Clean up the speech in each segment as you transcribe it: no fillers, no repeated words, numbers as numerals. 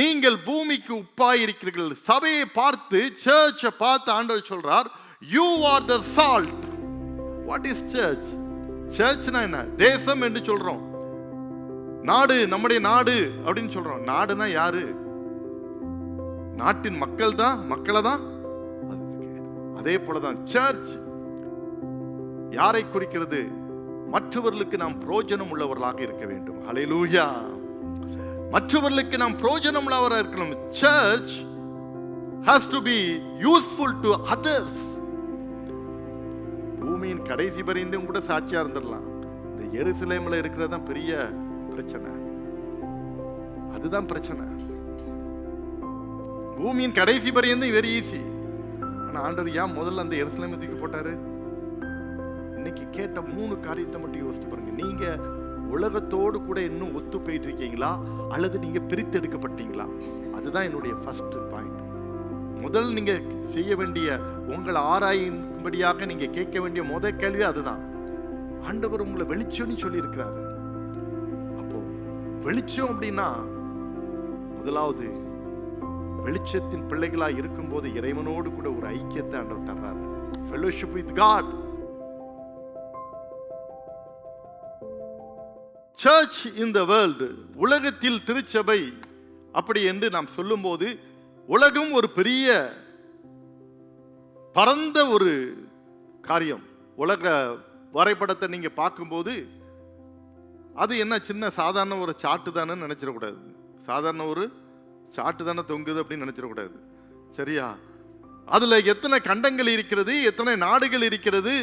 நீங்கள் பூமிக்கு உப்பாய் இருக்கிறீர்கள். சபையை பார்த்து, சர்ச்சை பார்த்து ஆண்டவர் சொல்றார், you are the salt. What is church? சர்ச்னா என்ன? தேசம் என்று சொல்றோம், நாடு, நம்முடைய நாடு அப்படின்னு சொல்றோம். நாடுனா யாரு? நாட்டின் மக்கள் தான், மக்களை தான். அதே போலதான் சர்ச் யாரை குறிக்கிறது? மற்றவர்களுக்கு நாம் பிரயோஜனம் உள்ளவர்களாக இருக்க வேண்டும். ஹல்லேலூயா. மற்றவர்களுக்கு நாம் பிரயோஜனம் உள்ளவராக இருக்கணும். Church has to be useful to others. பூமியின் கடைசி வரையும் கூட சாட்சியா இருந்துடலாம். இந்த எருசலேம்ல இருக்கிறது தான் பெரிய பிரச்சனை. அதுதான் பிரச்சனை. பூமியின் கடைசி வரையும் வெரி ஈஸி. ஆனா ஆண்டவர் ஏன் முதல்ல அந்த எருசலேமை தூக்கி போட்டாரு? இன்னைக்கு கேட்ட 3 காரியத்தை மட்டும் யோசித்து பாருங்க. நீங்க உலகத்தோடு கூட இன்னும் ஒத்து போயிட்டு இருக்கீங்களா, அல்லது நீங்க பிரித்து எடுக்கப்பட்டீங்களா? அதுதான் என்னுடைய ஃபர்ஸ்ட் பாயிண்ட். முதல் நீங்க செய்ய வேண்டிய, உங்களை ஆராயும்படியாக நீங்க கேட்க வேண்டிய முதல் கேள்வி அதுதான். ஆண்டவர் உங்களை வெளிச்சம்னு சொல்லி இருக்கிறாரு. அப்போ வெளிச்சம் அப்படின்னா, முதலாவது வெளிச்சத்தின் பிள்ளைகளா இருக்கும் போது இறைவனோடு கூட ஒரு ஐக்கியத்தை ஆண்டவர் தர்றாரு. Fellowship with God. Church in the world, உலகத்தில் திருச்சபை அப்படி என்று நாம் சொல்லும் போது, உலகம் ஒரு பெரிய பரந்த ஒரு காரியம். உலக வரைபடத்தை நீங்க பார்க்கும்போது அது என்ன, சின்ன சாதாரண ஒரு சாட்டு தானே நினைச்சிடக்கூடாது. சாதாரண ஒரு சாட்டு தானே தொங்குது அப்படின்னு நினைச்சிடக்கூடாது. சரியா? அதுல எத்தனை கண்டங்கள் இருக்கிறது, எத்தனை நாடுகள் இருக்கிறது,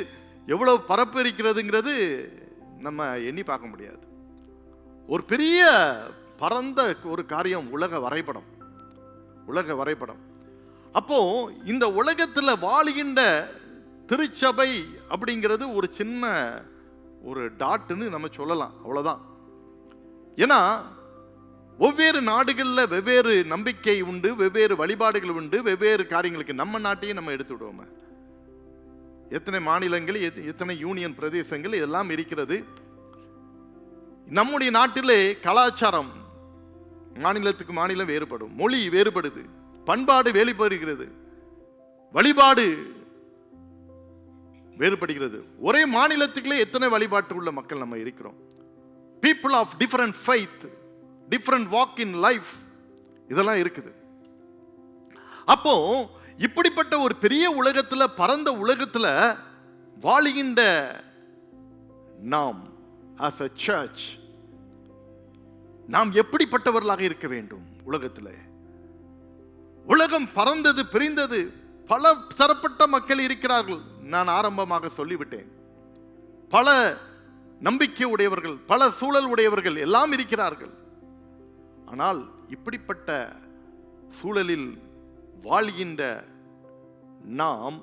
எவ்வளவு பரப்பு இருக்கிறதுங்கிறது நம்ம எண்ணி பார்க்க முடியாது. ஒரு பெரிய பரந்த ஒரு காரியம் உலக வரைபடம். உலக வரைபடம். அப்போ இந்த உலகத்துல வாழுகின்ற திருச்சபை அப்படிங்கிறது ஒரு சின்ன ஒரு டாட்னு நம்ம சொல்லலாம், அவ்வளவுதான். ஏன்னா வெவ்வேறு நாடுகள்ல வெவ்வேறு நம்பிக்கை உண்டு, வெவ்வேறு வழிபாடுகள் உண்டு, வெவ்வேறு காரியங்களுக்கு. நம்ம நாட்டையும் நம்ம எடுத்து விடுவோம். எத்தனை மாநிலங்கள், எத்தனை யூனியன் பிரதேசங்கள் இதெல்லாம் இருக்கிறது. நம்முடைய நாட்டிலே கலாச்சாரம் மாநிலத்துக்கு மாநிலம் வேறுபடும், மொழி வேறுபடுது, பண்பாடு வேறுபடுகிறது, வழிபாடு வேறுபடுகிறது. ஒரே மாநிலத்துக்குள்ளே எத்தனை வழிபாட்டு உள்ள மக்கள் நம்ம இருக்கிறோம். People of different faith, different walk in life, இதெல்லாம் இருக்குது. அப்போ இப்படிப்பட்ட ஒரு பெரிய உலகத்துல, பரந்த உலகத்துல வாழுகின்ற நாம் as a church, நாம் எப்படிப்பட்டவர்களாக இருக்க வேண்டும்? உலகத்தில் உலகம் பறந்தது, பிரிந்தது, பல தரப்பட்ட மக்கள் இருக்கிறார்கள். நான் ஆரம்பமாக சொல்லிவிட்டேன். பல நம்பிக்கை உடையவர்கள், பல சூழல் உடையவர்கள் எல்லாம் இருக்கிறார்கள். ஆனால் இப்படிப்பட்ட சூழலில் வாழ்கின்ற நாம்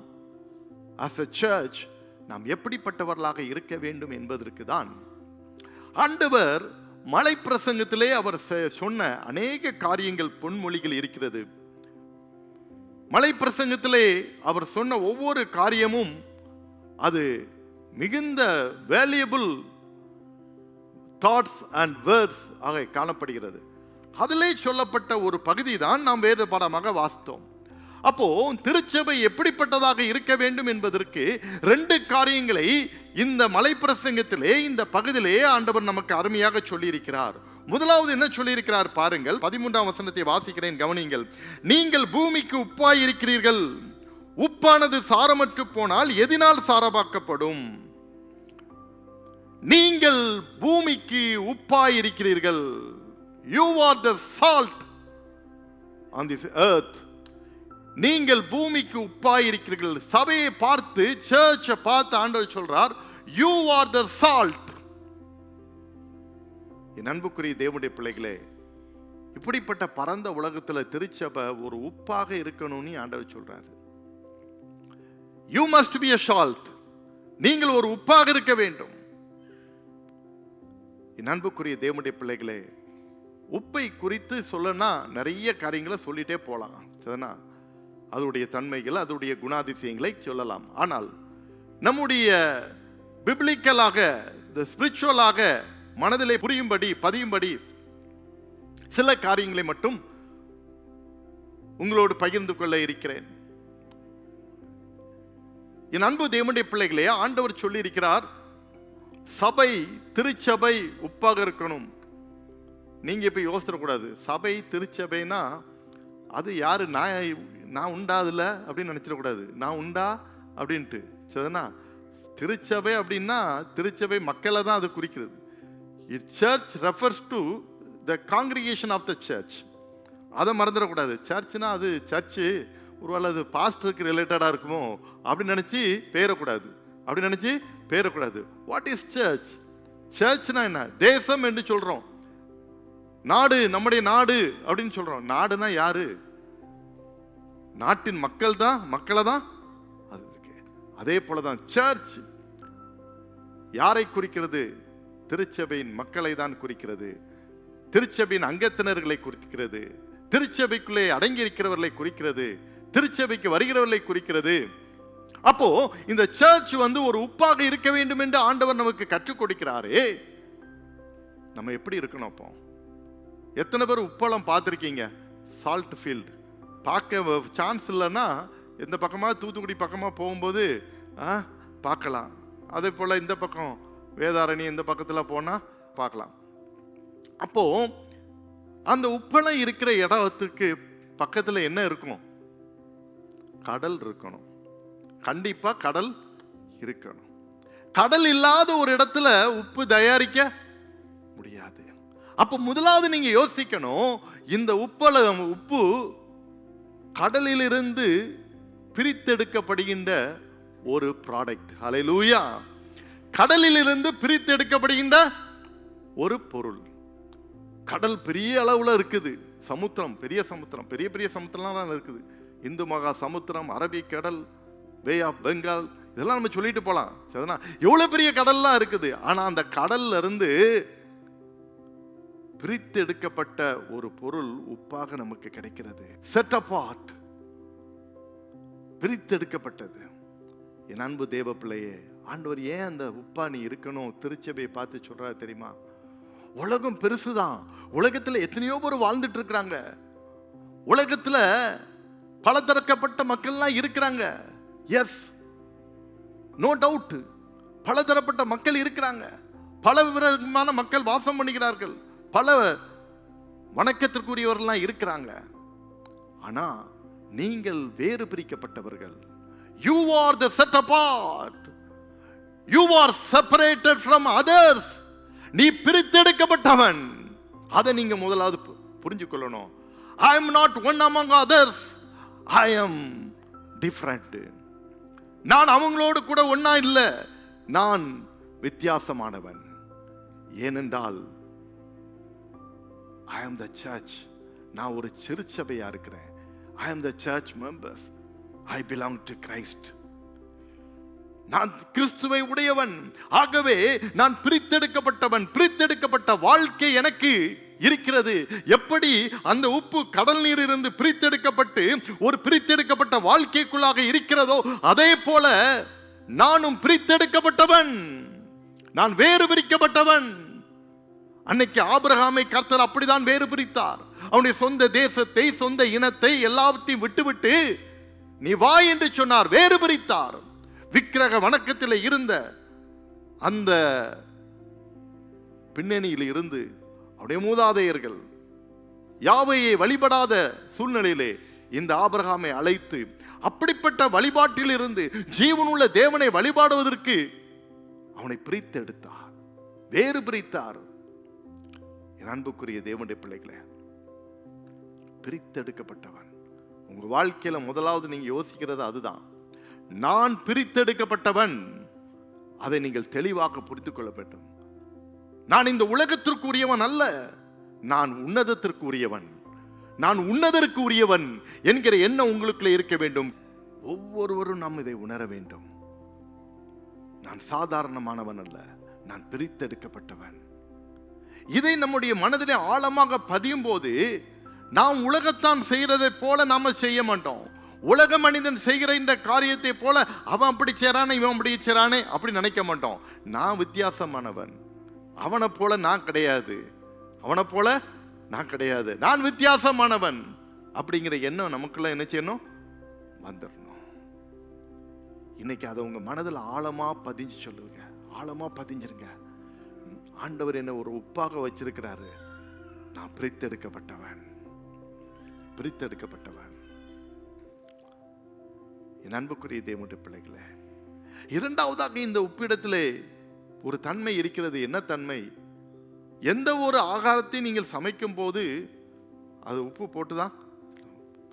as a church, நாம் எப்படிப்பட்டவர்களாக இருக்க வேண்டும் என்பதற்கு தான் ஆண்டவர் மலை பிரசங்கத்திலே அவர் சொன்ன அநேக காரியங்கள், பொன்மொழிகள் இருக்கிறது. மலை பிரசங்கத்திலே அவர் சொன்ன ஒவ்வொரு காரியமும் அது மிகுந்த வேல்யூபிள் தாட்ஸ் அண்ட் வேர்ட்ஸ் ஆக காணப்படுகிறது. அதிலே சொல்லப்பட்ட ஒரு பகுதி தான் நாம் வேத பாடமாக வாசித்தோம். அப்போ திருச்சபை எப்படிப்பட்டதாக இருக்க வேண்டும் என்பதற்கு 2 காரியங்களை இந்த மலை பிரசங்கத்திலே, இந்த பகுதியிலே ஆண்டவர் நமக்கு அருமையாக சொல்லி இருக்கிறார். முதலாவது என்ன சொல்லி இருக்கிறார் பாருங்கள். 13ஆம் வசனத்தை வாசிக்கிறேன், கவனியுங்கள். நீங்கள் பூமிக்கு உப்பாய் இருக்கிறீர்கள். உப்பானது சாரமற்று போனால் எதினால் சாரமாக்கப்படும்? நீங்கள் பூமிக்கு உப்பாய் இருக்கிறீர்கள். You are the salt on this earth. நீங்கள் பூமிக்கு உப்பாய் இருக்கிறீர்கள். சபையை பார்த்து, சர்ச்சை பார்த்து ஆண்டவர் சொல்றார், you are the salt. என் அன்புக்குரிய தேவனுடைய பிள்ளைகளே, இப்படிப்பட்ட பரந்த உலகத்துல திருச்சபை ஒரு உப்பாக இருக்கணும்னு ஆண்டவர் சொல்றாரு. You must be a salt. நீங்கள் ஒரு உப்பாக இருக்க வேண்டும். என் அன்புக்குரிய தேவனுடைய பிள்ளைகளே, உப்பை குறித்து சொல்லனா நிறைய காரியங்களை சொல்லிட்டே போலாம். சரினா? அதனுடைய தன்மைகள், அதனுடைய குணாதிசயங்களை சொல்லலாம். ஆனால் நம்முடைய பிப்ளிக்கலாக, ஸ்பிரிச்சுவலாக மனதிலே புரியும்படி, பதியும்படி சில காரியங்களை மட்டும் உங்களோடு பகிர்ந்து கொள்ள இருக்கிறேன். என் அன்பு தேவனுடைய பிள்ளைகளே, ஆண்டவர் சொல்லி இருக்கிறார், சபை திருச்சபை உப்பாக இருக்கணும். நீங்க இப்ப யோசிடக்கூடாது, சபை திருச்சபைனா அது யாரு, நான் உண்டா அதுல அப்படின்னு நினைச்சிடக்கூடாது. நான் உண்டா அப்படின்ட்டு. சரினா, திருச்சபை அப்படின்னா திருச்சபை மக்களை தான் அது குறிக்கிறது. Church refers to the congregation of the church. அதை மறந்துடக்கூடாது. சர்ச்னா அது சர்ச்சு ஒருவேளை அது பாஸ்டருக்கு ரிலேட்டடாக இருக்குமோ அப்படின்னு நினச்சி பேரக்கூடாது. அப்படி நினச்சி பேரக்கூடாது. What is church? சர்ச்னா என்ன? தேசம் என்று சொல்கிறோம். நாடு, நம்முடைய நாடு அப்படின்னு சொல்கிறோம். நாடுனா யாரு? நாட்டின் மக்கள் தான், மக்களை தான் அது இருக்கு. அதே போல தான் சர்ச் யாரை குறிக்கிறது? திருச்சபையின் மக்களை தான் குறிக்கிறது. திருச்சபையின் அங்கத்தினர்களை குறிக்கிறது. திருச்சபைக்குள்ளே அடங்கி இருக்கிறவர்களை குறிக்கிறது. திருச்சபைக்கு வருகிறவர்களை குறிக்கிறது. அப்போ இந்த சர்ச் ஒரு உப்பாக இருக்க வேண்டும் என்று ஆண்டவர் நமக்கு கற்றுக் கொடுக்கிறாரே. நம்ம எப்படி இருக்கணும்? அப்போ எத்தனை பேர் உப்பளம் பார்த்துருக்கீங்க? சால்ட் ஃபீல்டு பார்க்க சான்ஸ் இல்லைன்னா இந்த பக்கமாக தூத்துக்குடி பக்கமாக போகும்போது பார்க்கலாம். அதே போல் இந்த பக்கம் வேதாரணி இந்த பக்கத்தில் போனால் பார்க்கலாம். அப்போ அந்த உப்பளம் இருக்கிற இடத்துக்கு பக்கத்தில் என்ன இருக்கும்? கடல் இருக்கணும். கண்டிப்பா கடல் இருக்கணும். கடல் இல்லாத ஒரு இடத்துல உப்பு தயாரிக்க முடியாது. அப்ப முதலாவது நீங்க யோசிக்கணும், இந்த உப்பு கடலிலிருந்து பிரித்தெடுக்கப்படுகின்ற ஒரு ப்ராடக்ட். ஹல்லேலூயா. கடலிலிருந்து பிரித்தெடுக்கப்படுகின்ற ஒரு பொருள். கடல் பெரிய அளவுல இருக்குது. சமுத்திரம், பெரிய சமுத்திரம், பெரிய பெரிய சமுத்திரம்லாம் இருக்குது. இந்து மகா சமுத்திரம், அரபிக்கடல், பே ஆஃப் பெங்கால், இதெல்லாம் நம்ம சொல்லிட்டு போலாம். சரினா, எவ்வளவு பெரிய கடல்லாம் இருக்குது. ஆனா அந்த கடல்ல இருந்து பிரித்து எடுக்கப்பட்ட ஒரு பொருள் உப்பாக நமக்கு கிடைக்கிறது. செட் அபார்ட், பிரித்து எடுக்கப்பட்டது. என் அன்பு தேவ பிள்ளையே, ஆண்டவர் ஏன் அந்த உப்பா நீ இருக்கணும் திருச்சபையை பார்த்து சொல்றாரு தெரியுமா? உலகம் பெருசுதான். உலகத்துல எத்தனையோ பேர் வாழ்ந்துட்டு இருக்கிறாங்க. உலகத்துல பலதரப்பட்ட மக்கள்லாம் இருக்கிறாங்க. எஸ், நோ டவுட், பலதரப்பட்ட மக்கள் இருக்கிறாங்க. பல விதமான மக்கள் வாசம் பண்ணுகிறார்கள். பல வணக்கத்திற்குரியவர்கள்லாம் இருக்கிறாங்க. ஆனா நீங்கள் வேறு பிரிக்கப்பட்டவர்கள். You are the set apart. You are separated from others. நீ பிரித்தெடுக்கப்பட்டவன். அதை நீங்க முதலாவது புரிஞ்சு கொள்ளணும். I am not one among others. I am different. நான் அவங்களோடு கூட ஒண்ணா இல்ல, நான் வித்தியாசமானவன். ஏனென்றால் I am the church. நான் ஒரு திருச்சபையா இருக்கிறேன். I am the church members. I belong to Christ. நான் கிறிஸ்துவை உடையவன். ஆகவே நான் பிரித்தெடுக்கப்பட்டவன். பிரித்தெடுக்கப்பட்ட வாழ்க்கை எனக்கு இருக்கிறது. எப்படி அந்த உப்பு கடல் நீரிலிருந்து பிரித்தெடுக்கப்பட்டு ஒரு பிரித்தெடுக்கப்பட்ட வாழ்க்கைக்குள்ளாக இருக்கிறதோ, அதே போல நானும் பிரித்தெடுக்கப்பட்டவன். நான் வேறு பிரிக்கப்பட்டவன். அன்னைக்கு ஆபிரகாமை கர்த்தர் அப்படிதான் வேறு பிரித்தார். அவனுடைய சொந்த தேசத்தை, சொந்த இனத்தை எல்லாவற்றையும் விட்டுவிட்டு நீ வா என்று சொன்னார். வேறு பிரித்தார். விக்கிரக வணக்கத்தில் இருந்த அந்த பின்னணியில் இருந்து அவருடைய மூதாதையர்கள் யாவையை வழிபடாத சூழ்நிலையிலே இந்த ஆபிரகாமை அழைத்து அப்படிப்பட்ட வழிபாட்டில் இருந்து ஜீவனுள்ள தேவனை வழிபாடுவதற்கு அவனை பிரித்து எடுத்தார், வேறு பிரித்தார். என் அன்புக்குரிய தேவனுடைய பிள்ளைகளே, பிரித்தெடுக்கப்பட்டவன். உங்க வாழ்க்கையில முதலாவது நீங்க யோசிக்கிறது அதுதான். நான் பிரித்தெடுக்கப்பட்டவன். அதை நீங்கள் தெளிவாக புரிந்து கொள்ள வேண்டும். நான் இந்த உலகத்திற்கு உரியவன் அல்ல, நான் உன்னதத்திற்கு உரியவன். நான் உன்னதற்கு உரியவன் என்கிற எண்ணம் உங்களுக்குள்ள இருக்க வேண்டும். ஒவ்வொருவரும் நாம் இதை உணர வேண்டும். நான் சாதாரணமானவன் அல்ல, நான் பிரித்தெடுக்கப்பட்டவன். இதை நம்முடைய மனதிலே ஆழமாக பதியும் போது நாம் உலகத்தான் செய்யறதை போல நாம செய்ய மாட்டோம். உலக மனிதன் செய்கிற இந்த காரியத்தை போல அவன் அப்படி செய்றானே, இவன் அப்படி செய்றானே அப்படி நினைக்க மாட்டோம். நான் வித்தியாசமானவன். அவனை போல நான் கிடையாது. அவனை போல நான் கிடையாது. நான் வித்தியாசமானவன். அப்படிங்கிற எண்ணம் நமக்குள்ள என்ன செய்யணும்? வந்துடணும். இன்னைக்கு அதை உங்க மனதில் ஆழமா பதிஞ்சு சொல்லுங்க, ஆழமா பதிஞ்சிருங்க. ஆண்டவர் என்ன ஒரு உப்பாக வச்சிருக்கிறாரு. நான் பிரித்தெடுக்கப்பட்டவன், பிரித்தெடுக்கப்பட்டவன். என் அன்புக்குரிய தேவனுடைய பிள்ளைகளே, இரண்டாவதாக இந்த உப்பிடத்திலே ஒரு தன்மை இருக்கிறது. என்ன தன்மை? எந்த ஒரு ஆகாரத்தை நீங்கள் சமைக்கும் போது அது உப்பு போட்டுதான்.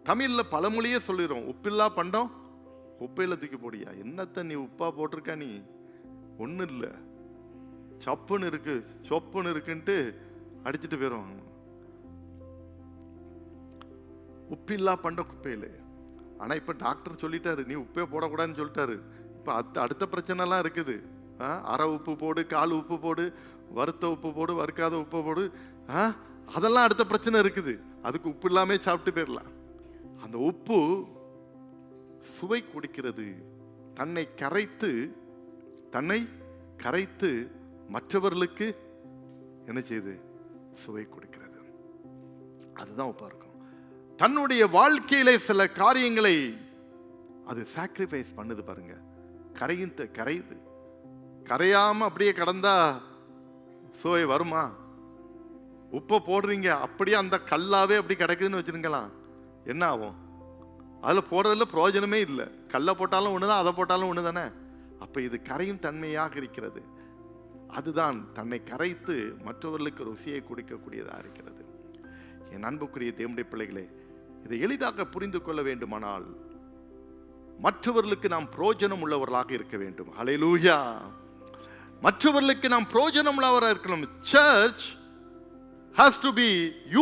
தமிழ்ல பழமொழியே சொல்லிடும், உப்பில்லா பண்டம் உப்பையில தூக்கி போடியா. என்னத்த நீ உப்பா போட்டிருக்க? நீ ஒன்றும் இல்லை, சப்புன்னு இருக்கு, சொப்புன்னு இருக்குன்ட்டு அடிச்சுட்டு போயிடுவாங்க. உப்பில்லா பண்டம் குப்பையில. ஆனா இப்ப டாக்டர் சொல்லிட்டாரு, நீ உப்பே போடக்கூடாதுன்னு சொல்லிட்டாரு. இப்ப அடுத்த பிரச்சனைலாம் இருக்குது. அரை உப்பு போடு, கால் உப்பு போடு, வறுத்த உப்பு போடு, வறுக்காத உப்பு போடு, அதெல்லாம் அடுத்த பிரச்சனை இருக்குது. அதுக்கு உப்பு இல்லாம சாப்பிட்டு போயிடலாம். அந்த உப்பு சுவை குடிக்கிறது. தன்னை கரைத்து மற்றவர்களுக்கு என்ன செய்யுது? சுவை கொடுக்கிறது. அதுதான் உப்பா இருக்கும். தன்னுடைய வாழ்க்கையில சில காரியங்களை அது சாக்ரிஃபைஸ் பண்ணுது பாருங்க. கரையுது. கரையாம அப்படியே கடந்தா சுவை வருமா? உப்பை போடுறீங்க, அப்படியே அந்த கல்லாவே அப்படி கிடைக்குதுன்னு வச்சிருக்கலாம், என்ன ஆகும்? அதுல போடுறதுல பிரயோஜனமே இல்லை. கல்லை போட்டாலும் ஒண்ணுதான், அதை போட்டாலும் ஒண்ணுதானே. அப்ப இது கரையும் தன்மையாக இருக்கிறது. அதுதான் தன்னை கரைத்து மற்றவர்களுக்கு ருசியை கொடுக்கக்கூடியதாக இருக்கிறது. என் அன்புக்குரிய தேவனுடைய பிள்ளைகளே, இதை எளிதாக புரிந்து கொள்ள வேண்டுமானால் மற்றவர்களுக்கு நாம் பிரயோஜனம் உள்ளவர்களாக இருக்க வேண்டும். ஹல்லேலூயா. மற்றவர்களுக்கு நாம் பிரயோஜனம் உள்ளவராக இருக்கணும். Church has to be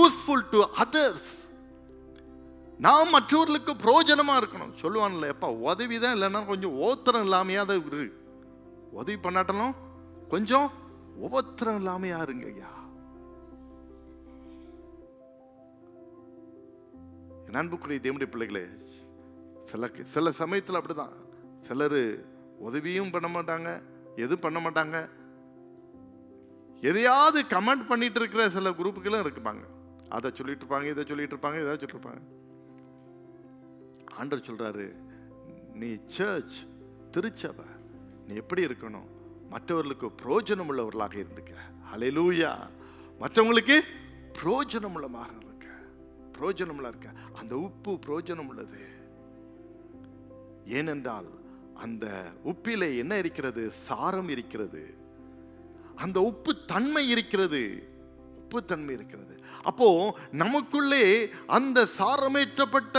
useful to others. நாம் மற்றவர்களுக்கு பிரயோஜனமா இருக்கணும். சொல்லுவான்ல, எப்பா உதவிதான் இல்லைன்னா கொஞ்சம் ஓத்திரம் இல்லாமையா தான் இரு. உதவி பண்ணாட்டலும் கொஞ்சம் ஓத்திரம் இல்லாமையா இருங்க ஐயா. அன்புக்குரிய தேவனுடைய பிள்ளைகளே, சில சமயத்தில் அப்படிதான். சிலர் உதவியும் பண்ண மாட்டாங்க, எதுவும் பண்ண மாட்டாங்க. எதையாவது கமெண்ட் பண்ணிட்டு இருக்கிற சில குரூப்புகளும் இருப்பாங்க. அதை சொல்லிட்டு இருப்பாங்க, இதை சொல்லிட்டு இருப்பாங்க, இதை சொல்லிட்டு இருப்பாங்க. ஆண்டவர் சொல்றாரு, நீ சர்ச், திருச்சபை, நீ எப்படி இருக்கணும்? மற்றவர்களுக்கு பிரயோஜனம் உள்ளவர்களாக இருந்துக்க. ஹல்லேலூயா. மற்றவங்களுக்கு பிரயோஜனம் உள்ளமாக இருக்க, பிரயோஜனம் உள்ள இருக்க. அந்த உப்பு பிரயோஜனம் உள்ளது. ஏனென்றால் அந்த உப்பிலே என்ன இருக்கிறது? சாரம் இருக்கிறது. அந்த உப்பு தன்மை இருக்கிறது, உப்பு தன்மை இருக்கிறது. அப்போ நமக்குள்ளே அந்த சாரமேற்றப்பட்ட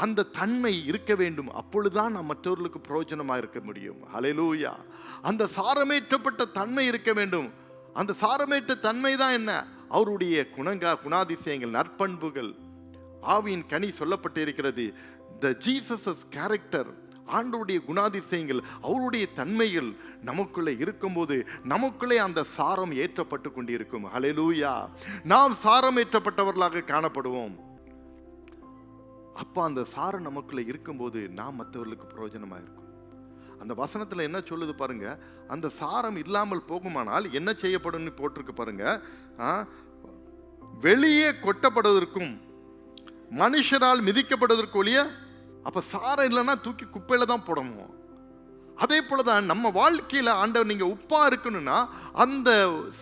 அந்த தன்மை இருக்க வேண்டும். அப்பொழுதுதான் நாம் மற்றவர்களுக்கு பிரயோஜனமா இருக்க முடியும். ஹல்லேலூயா. அந்த சாரமேற்றப்பட்ட தன்மை இருக்க வேண்டும். அந்த சாரமேற்ற தன்மை தான் என்ன? அவருடைய குணாதிசயங்கள், நற்பண்புகள், ஆவியின் கனி சொல்லப்பட்டு இருக்கிறது. The Jesus' character, ஆண்டவருடைய குணாதிசயங்கள், அவருடைய தன்மைகள் நமக்குள்ளே இருக்கும்போது நமக்குள்ளே அந்த சாரம் ஏற்றப்பட்டு கொண்டிருக்கும். ஹல்லேலூயா. நாம் சாரம் ஏற்றப்பட்டவர்களாக காணப்படுவோம். அப்ப அந்த சாரம் நமக்குள்ள இருக்கும்போது நாம் மற்றவர்களுக்கு பிரயோஜனமா இருக்கும். அந்த வசனத்துல என்ன சொல்லுது பாருங்க, அந்த சாரம் இல்லாமல் போகுமானால் என்ன செய்யப்படும் போட்டிருக்கு பாருங்க. வெளியே கொட்டப்படுவதற்கும் மனுஷரால் மிதிக்கப்படுவதற்கு ஒழிய. அப்ப சாரம் இல்லைன்னா தூக்கி குப்பையில தான் போடணும். அதே போலதான் நம்ம வாழ்க்கையில ஆண்டவர் நீங்க உப்பா இருக்கணும்னா அந்த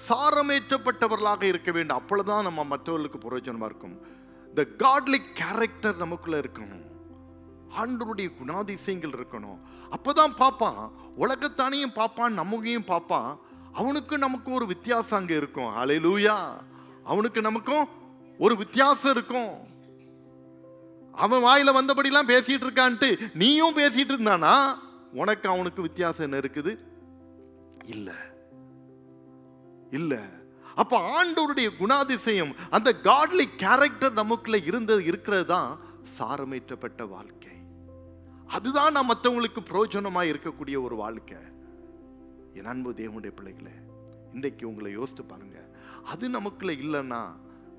சாரமேற்றப்பட்டவர்களாக இருக்க வேண்டும். அப்பொழுதுதான் நம்ம மற்றவர்களுக்கு பிரயோஜனமா இருக்கும். The godly character நமக்குள்ள இருக்கணும். ஆண்டவருடைய குணாதிசயங்கள் இருக்கணும். அப்பதான் பார்ப்பான், உலகத்தானையும் பார்ப்பான், நமக்கையும் பார்ப்பான். அவனுக்கு நமக்கு ஒரு வித்தியாசம் அங்க இருக்கும். ஹல்லேலூயா. அவனுக்கு நமக்கும் ஒரு வித்தியாசம் இருக்கும். அவன் வாயில வந்தபடிலாம் பேசிட்டு இருக்கான்ட்டு நீயும் பேசிட்டு இருந்தானா உனக்கு அவனுக்கு வித்தியாசம் என்ன இருக்குது? இல்ல இல்ல. அப்ப ஆண்டவருடைய குணாதிசயம், அந்த காட்லி கேரக்டர் நமக்குள்ள இருக்கிறது தான் சாரமேற்றப்பட்ட வாழ்க்கை. அதுதான் நாம் மற்றவங்களுக்கு பிரயோஜனமா இருக்கக்கூடிய ஒரு வாழ்க்கை. என் அன்பு தேவனுடைய பிள்ளைகளே, இன்றைக்கு உங்களை யோசித்து பாருங்க. அது நமக்குள்ள இல்லைன்னா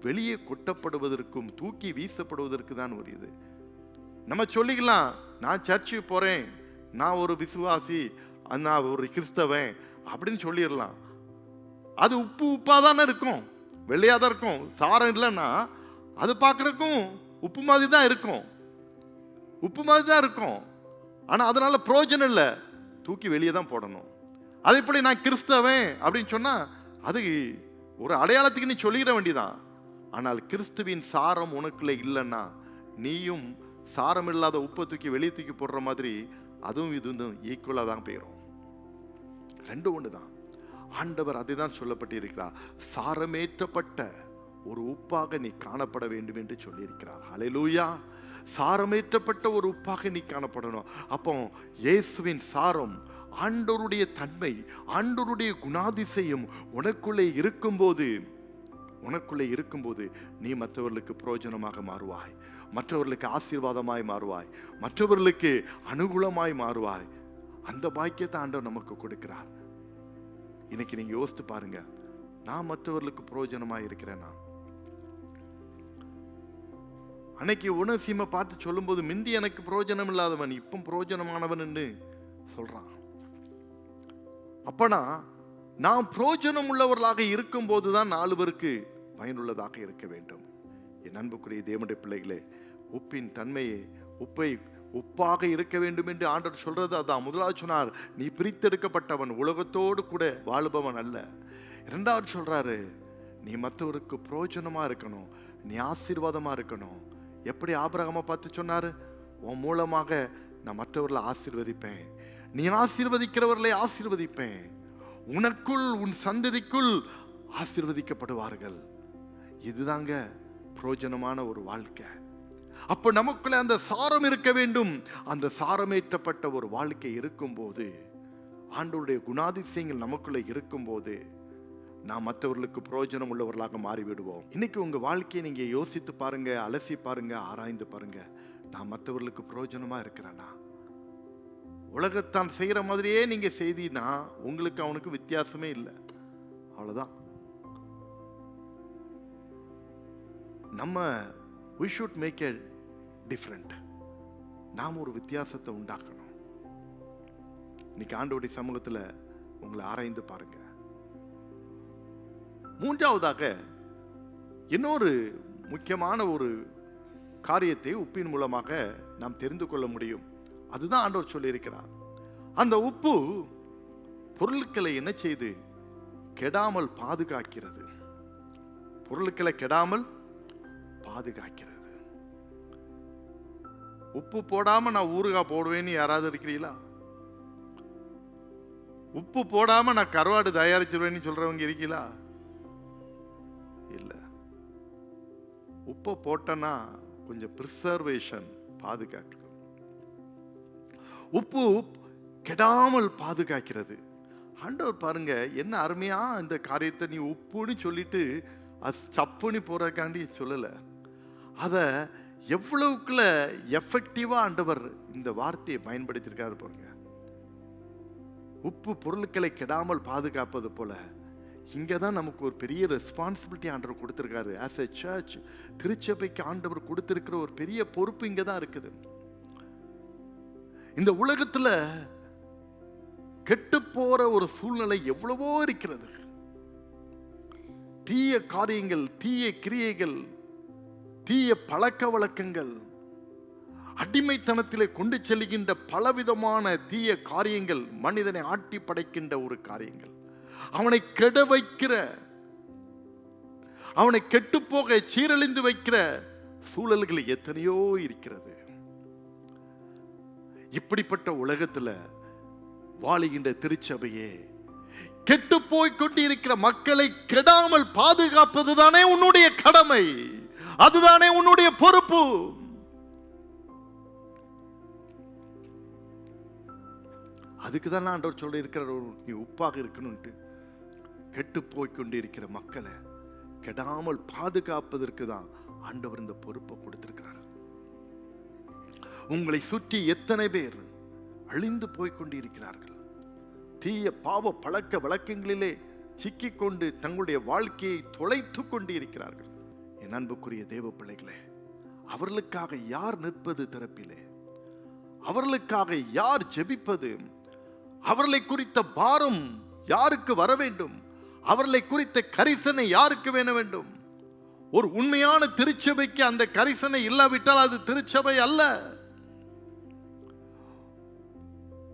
வெளியே கொட்டப்படுவதற்கும் தூக்கி வீசப்படுவதற்கு தான் ஒரு இது. நம்ம சொல்லிக்கலாம், நான் சர்ச்சுக்கு போறேன், நான் ஒரு விசுவாசி, நான் ஒரு கிறிஸ்தவன் அப்படின்னு சொல்லிடலாம். அது உப்பா தானே இருக்கும், வெள்ளையா தான் இருக்கும். சாரம் இல்லைன்னா அது பார்க்கறதுக்கும் உப்பு மாதிரி தான் இருக்கும், உப்பு மாதிரி தான் இருக்கும். ஆனால் அதனால பிரயோஜனம் இல்லை, தூக்கி வெளியே தான் போடணும். அதே போல நான் கிறிஸ்தவன் அப்படின்னு சொன்னால் அது ஒரு அடையாளத்துக்கு நீ சொல்லிட வேண்டியதான். ஆனால் கிறிஸ்துவின் சாரம் உனக்குள்ளே இல்லைன்னா நீயும் சாரம் இல்லாத உப்பை தூக்கி வெளியே தூக்கி போடுற மாதிரி அதுவும் இதுவும் ஈக்குவலாக தான் போயிடும். ரெண்டு ஒன்று தான். ஆண்டவர் அதை தான் சொல்லப்பட்டிருக்கிறார், சாரமேற்றப்பட்ட ஒரு உப்பாக நீ காணப்பட வேண்டும் என்று சொல்லியிருக்கிறார். ஹல்லேலூயா. சாரமேற்றப்பட்ட ஒரு உப்பாக நீ காணப்படணும். அப்போ இயேசுவின் சாரம், ஆண்டவருடைய தன்மை, ஆண்டவருடைய குணாதிசயம் உனக்குள்ளே இருக்கும்போது நீ மற்றவர்களுக்கு பிரயோஜனமாக மாறுவாய், மற்றவர்களுக்கு ஆசீர்வாதமாய் மாறுவாய், மற்றவர்களுக்கு அனுகூலமாய் மாறுவாய். அந்த பாக்கியத்தை ஆண்டவர் நமக்கு கொடுக்கிறார். இன்னைக்கு நீங்க யோசித்து பாருங்க, நான் மற்றவர்களுக்கு பிரயோஜனமாய் இருக்கிறேன்னா? அன்னைக்கு உணசீமை பார்த்து சொல்லும்போது, மிந்தி எனக்கு பிரயோஜனம் இல்லாதவன் இப்போ பிரயோஜனமானவன் என்று சொல்றான். அப்பனா நாம் பிரயோஜனம் உள்ளவர்களாக இருக்கும் போதுதான் 4 பேருக்கு பயனுள்ளதாக இருக்க வேண்டும். என் அன்புக்குரிய தேவனுடைய பிள்ளைகளே, உப்பின் தன்மையை, உப்பாக இருக்க வேண்டும் என்று ஆண்டவர் சொல்றது அதான். முதலாவது சொன்னார், நீ பிரித்தெடுக்கப்பட்டவன், உலகத்தோடு கூட வாழுபவன் அல்ல. இரண்டாவது சொல்றாரு, நீ மற்றவருக்கு பிரயோஜனமா இருக்கணும், நீ ஆசீர்வாதமா இருக்கணும். எப்படி ஆபிரகாமை பார்த்து சொன்னாரு, உன் மூலமாக நான் மற்றவர்களை ஆசீர்வதிப்பேன், நீ ஆசீர்வதிக்கிறவர்களை ஆசீர்வதிப்பேன், உனக்குள் உன் சந்ததிக்குள் ஆசீர்வதிக்கப்படுவார்கள். இதுதாங்க பிரயோஜனமான ஒரு வாழ்க்கை. அப்ப நமக்குள்ள அந்த சாரம் இருக்க வேண்டும். அந்த சாரமேற்றப்பட்ட ஒரு வாழ்க்கை இருக்கும்போது, ஆண்டவருடைய குணாதிசயங்கள் நமக்குள்ள இருக்கும்போது நாம் மற்றவர்களுக்கு பிரயோஜனம் உள்ளவர்களாக மாறிவிடுவோம். இன்னைக்கு உங்க வாழ்க்கையை நீங்க யோசித்து பாருங்க, அலசி பாருங்க, ஆராய்ந்து பாருங்க. நான் மற்றவர்களுக்கு பிரயோஜனமா இருக்கிறேன்னா? உலகத்தான் செய்யற மாதிரியே நீங்க செய்தீங்கன்னா உங்களுக்கு அவனுக்கு வித்தியாசமே இல்லை. அவ்வளவுதான். நம்ம we should make a different. நாம் ஒரு வித்தியாசத்தை உண்டாக்கணும். இன்னைக்கு ஆண்டவருடைய சமூகத்தில் உங்களை ஆராய்ந்து பாருங்க. மூன்றாவதாக இன்னொரு முக்கியமான ஒரு காரியத்தை உப்பின் மூலமாக நாம் தெரிந்து கொள்ள முடியும். அதுதான் ஆண்டவர் சொல்லியிருக்கிறார். அந்த உப்பு பொருட்களை என்ன செய்து கெடாமல் பாதுகாக்கிறது. பொருட்களை கெடாமல் பாதுகாக்கிறது. உப்பு போடாம நான் ஊறுகாய் போடுவேன்னு யாராவது இருக்கிறீங்களா? உப்பு போடாம நான் கருவாடு தயாரிச்சிருவேன்னு சொல்றவங்க இருக்கீங்களா? இல்ல. உப்பை போட்டனா கொஞ்சம் பிரிசர்வேஷன், பாதுகாக்கிறது. உப்பு கெடாமல் பாதுகாக்கிறது. ஆண்டவர் பாருங்க என்ன அருமையா இந்த காரியத்தை நீ உப்புன்னு சொல்லிட்டு சப்புன்னு போறதுக்காண்டி சொல்லல, அத எவ்வளவுக்குள்ள எஃபெக்டிவா ஆண்டவர் இந்த வார்த்தையை பயன்படுத்தியிருக்காரு பாருங்க. உப்பு பொருட்களை கெடாமல் பாதுகாப்பது போல இங்கதான் நமக்கு ஒரு பெரிய ரெஸ்பான்சிபிலிட்டி ஆண்டவர் கொடுத்திருக்காரு. ஆஸ் எ சர்ச், திருச்சபைக்கு ஆண்டவர் கொடுத்திருக்கிற ஒரு பெரிய பொறுப்பு இங்கதான் இருக்குது. இந்த உலகத்துல கெட்டு போற ஒரு சூழ்நிலை எவ்வளவோ இருக்கிறது. தீய காரியங்கள், தீய கிரியைகள், தீய பழக்க வழக்கங்கள், அடிமைத்தனத்திலே கொண்டு செல்கின்ற பலவிதமான தீய காரியங்கள், மனிதனை ஆட்டி படைக்கின்ற ஒரு காரியங்கள், அவனை கெட வைக்கிற, அவனை கெட்டு போக சீரழிந்து வைக்கிற சூழல்கள் எத்தனையோ இருக்கிறது. இப்படிப்பட்ட உலகத்துல வாழுகின்ற திருச்சபையே, கெட்டு போய் கொண்டிருக்கிற மக்களை கெடாமல் பாதுகாப்பது தானே உன்னுடைய கடமை, அதுதானே உன்னுடைய பொறுப்பு. அதுக்குதான் ஆண்டவர் சொல்லி இருக்கிற, நீ உப்பாக இருக்கணும்ட்டு. கெட்டு போய் கொண்டிருக்கிற மக்களை கெடாமல் பாதுகாப்பதற்கு தான் ஆண்டவர் இந்த பொறுப்பை கொடுத்திருக்கிறார். உங்களை சுற்றி எத்தனை பேர் அழிந்து போய் கொண்டிருக்கிறார்கள். தீய பாவ பழக்க வழக்கங்களிலே சிக்கிக்கொண்டு தங்களுடைய வாழ்க்கையை தொலைத்து கொண்டு இருக்கிறார்கள். என் அன்புக்குரிய தேவ பிள்ளைகளே, அவர்களுக்காக யார் நிற்பது தரப்பிலே? அவர்களுக்காக யார் ஜெபிப்பது? அவர்களை குறித்த பாரம் யாருக்கு வர வேண்டும்? அவர்களை குறித்த கரிசனை யாருக்கு வேண வேண்டும்? ஒரு உண்மையான திருச்சபைக்கு அந்த கரிசனை இல்லாவிட்டால் அது திருச்சபை அல்ல.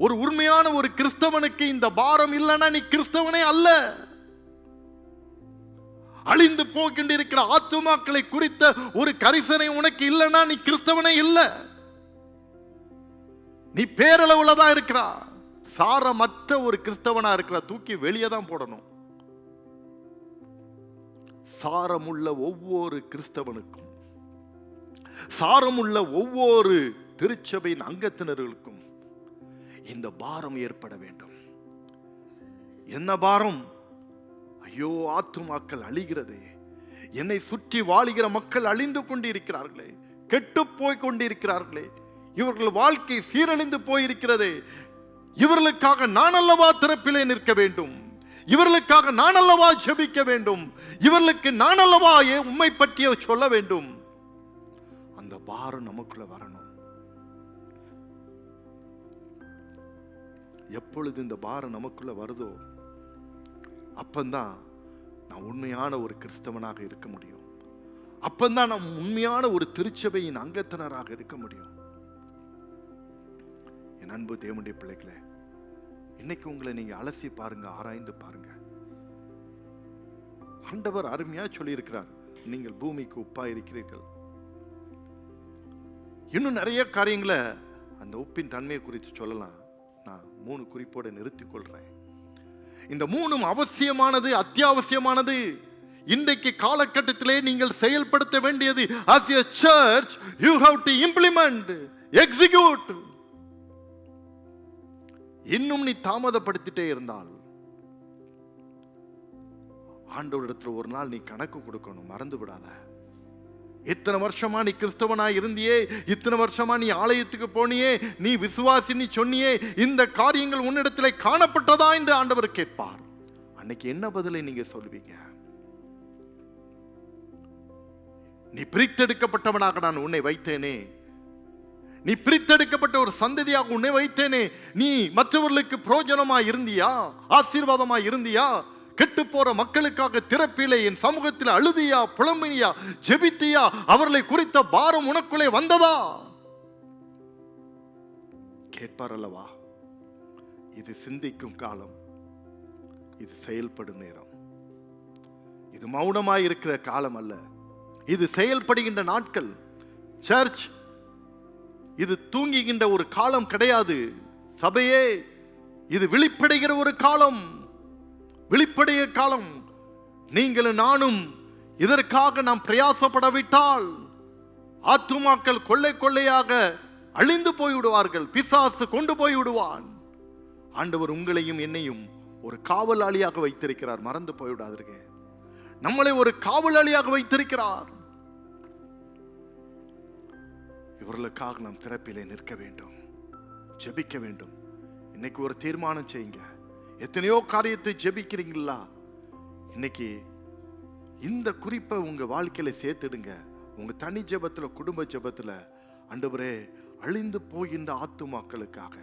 ஒரு உண்மையான ஒரு கிறிஸ்தவனுக்கு இந்த பாரம் இல்லைன்னா நீ கிறிஸ்தவனே அல்ல. அழிந்து போகின்றிருக்கிற ஆத்துமாக்களை குறித்த ஒரு கரிசனை உனக்கு இல்லைன்னா நீ கிறிஸ்தவனே இல்ல. நீ பேரளவுலதான் இருக்கிறா, சாரமற்ற ஒரு கிறிஸ்தவனா இருக்கிற. தூக்கி வெளியே தான் போடணும். சாரமுள்ள ஒவ்வொரு கிறிஸ்தவனுக்கும், சாரமுள்ள ஒவ்வொரு திருச்சபையின் அங்கத்தினர்களுக்கும் இந்த பாரம் ஏற்பட வேண்டும். என்ன பாரம்? ஐயோ, ஆத்துமாக்கள் அழிகிறது, என்னை சுற்றி வாழுகிற மக்கள் அழிந்து கொண்டிருக்கிறார்களே, கெட்டு போய் கொண்டிருக்கிறார்களே, இவர்கள் வாழ்க்கை சீரழிந்து போயிருக்கிறது. இவர்களுக்காக நான் அல்லவா திறப்பிலே நிற்க வேண்டும், இவர்களுக்காக நான் அல்லவா ஜெபிக்க வேண்டும், இவர்களுக்கு நான் அல்லவா உம்மை பற்றிய சொல்ல வேண்டும். அந்த பாரம் நமக்குள்ள வரணும். எப்பொழுது இந்த பாரம் நமக்குள்ள வருதோ அப்பந்தான் நான் உண்மையான ஒரு கிறிஸ்தவனாக இருக்க முடியும். அப்பந்தான் நாம் உண்மையான ஒரு திருச்சபையின் அங்கத்தினராக இருக்க முடியும். என் அன்பு தேவனுடைய பிள்ளைகளே, இன்னைக்கு உங்களை நீங்க அலசி பாருங்க, ஆராய்ந்து பாருங்க. ஆண்டவர் அருமையா சொல்லி இருக்கிறார், நீங்கள் பூமிக்கு உப்பா இருக்கிறீர்கள். இன்னும் நிறைய காரியங்களை அந்த உப்பின் தன்மையை குறித்து சொல்லலாம். நான் 3 குறிப்போட நிறுத்திக் கொள்றேன். இந்த 3 அவசியமானது, அத்தியாவசியமானது. இன்றைக்கு காலகட்டத்திலே நீங்கள் செயல்படுத்த வேண்டியது. as a church you have to implement, execute. இன்னும் நீ தாமதப்படுத்திட்டே இருந்தால் ஆண்டவரிடத்தில் ஒரு நாள் நீ கணக்கு கொடுக்கணும், மறந்து விடாத. இத்தனை வருஷமா நீ கிறிஸ்தவனா இருந்தியே, இத்தனை வருஷமா நீ ஆலயத்துக்கு போனியே, நீ விசுவாசினி சொன்னியே, இந்த காரியங்கள் உன்னிடத்திலே காணப்பட்டதா என்று ஆண்டவர் கேட்பார். அன்னைக்கு என்ன பதிலை நீங்க சொல்வீங்க? நீ பிரித்தெடுக்கப்பட்டவனாக நான் உன்னை வைத்தேனே, நீ பிரித்தெடுக்கப்பட்ட ஒரு சந்ததியாக உன்னை வைத்தேனே, நீ மற்றவர்களுக்கு பிரயோஜனமா இருந்தியா, ஆசீர்வாதமா இருந்தியா? கெட்டு போற மக்களுக்காக திறப்பிலே என் சமூகத்தில் அழுதியா, புலம்பினியா, ஜெபித்தியா? அவர்களை குறித்த பாரம் உனக்குள்ளே வந்ததா? கேட்பார் அல்லவா? இது சிந்திக்கும் காலம், இது செயல்படும் நேரம். இது மௌனமாய் இருக்கிற காலம் அல்ல, இது செயல்படுகின்ற நாட்கள். சர்ச், இது தூங்குகின்ற ஒரு காலம் கிடையாது. சபையே, இது விழிப்படைகிற ஒரு காலம், விழிப்படைய காலம். நீங்களும் நானும் இதற்காக நாம் பிரயாசப்படவிட்டால் ஆத்துமாக்கள் கொள்ளை கொள்ளையாக அழிந்து போய்விடுவார்கள், பிசாசு கொண்டு போய் விடுவான். ஆண்டவர் உங்களையும் என்னையும் ஒரு காவலாளியாக வைத்திருக்கிறார், மறந்து போய்விடாதீர்கள். நம்மளை ஒரு காவலாளியாக வைத்திருக்கிறார். இவர்களுக்காக நாம் திறப்பிலே நிற்க வேண்டும், ஜெபிக்க வேண்டும். இன்னைக்கு ஒரு தீர்மானம் செய்யுங்க. எத்தனையோ காரியத்தை ஜெபிக்கிறீங்களா? இன்னைக்கு இந்த குறிப்பை உங்க வாழ்க்கையில சேர்த்துடுங்க. உங்க தனி ஜெபத்துல, குடும்ப ஜெபத்துல, ஆண்டவரே, அழிந்து போகின்ற ஆத்துமாக்களுக்காக,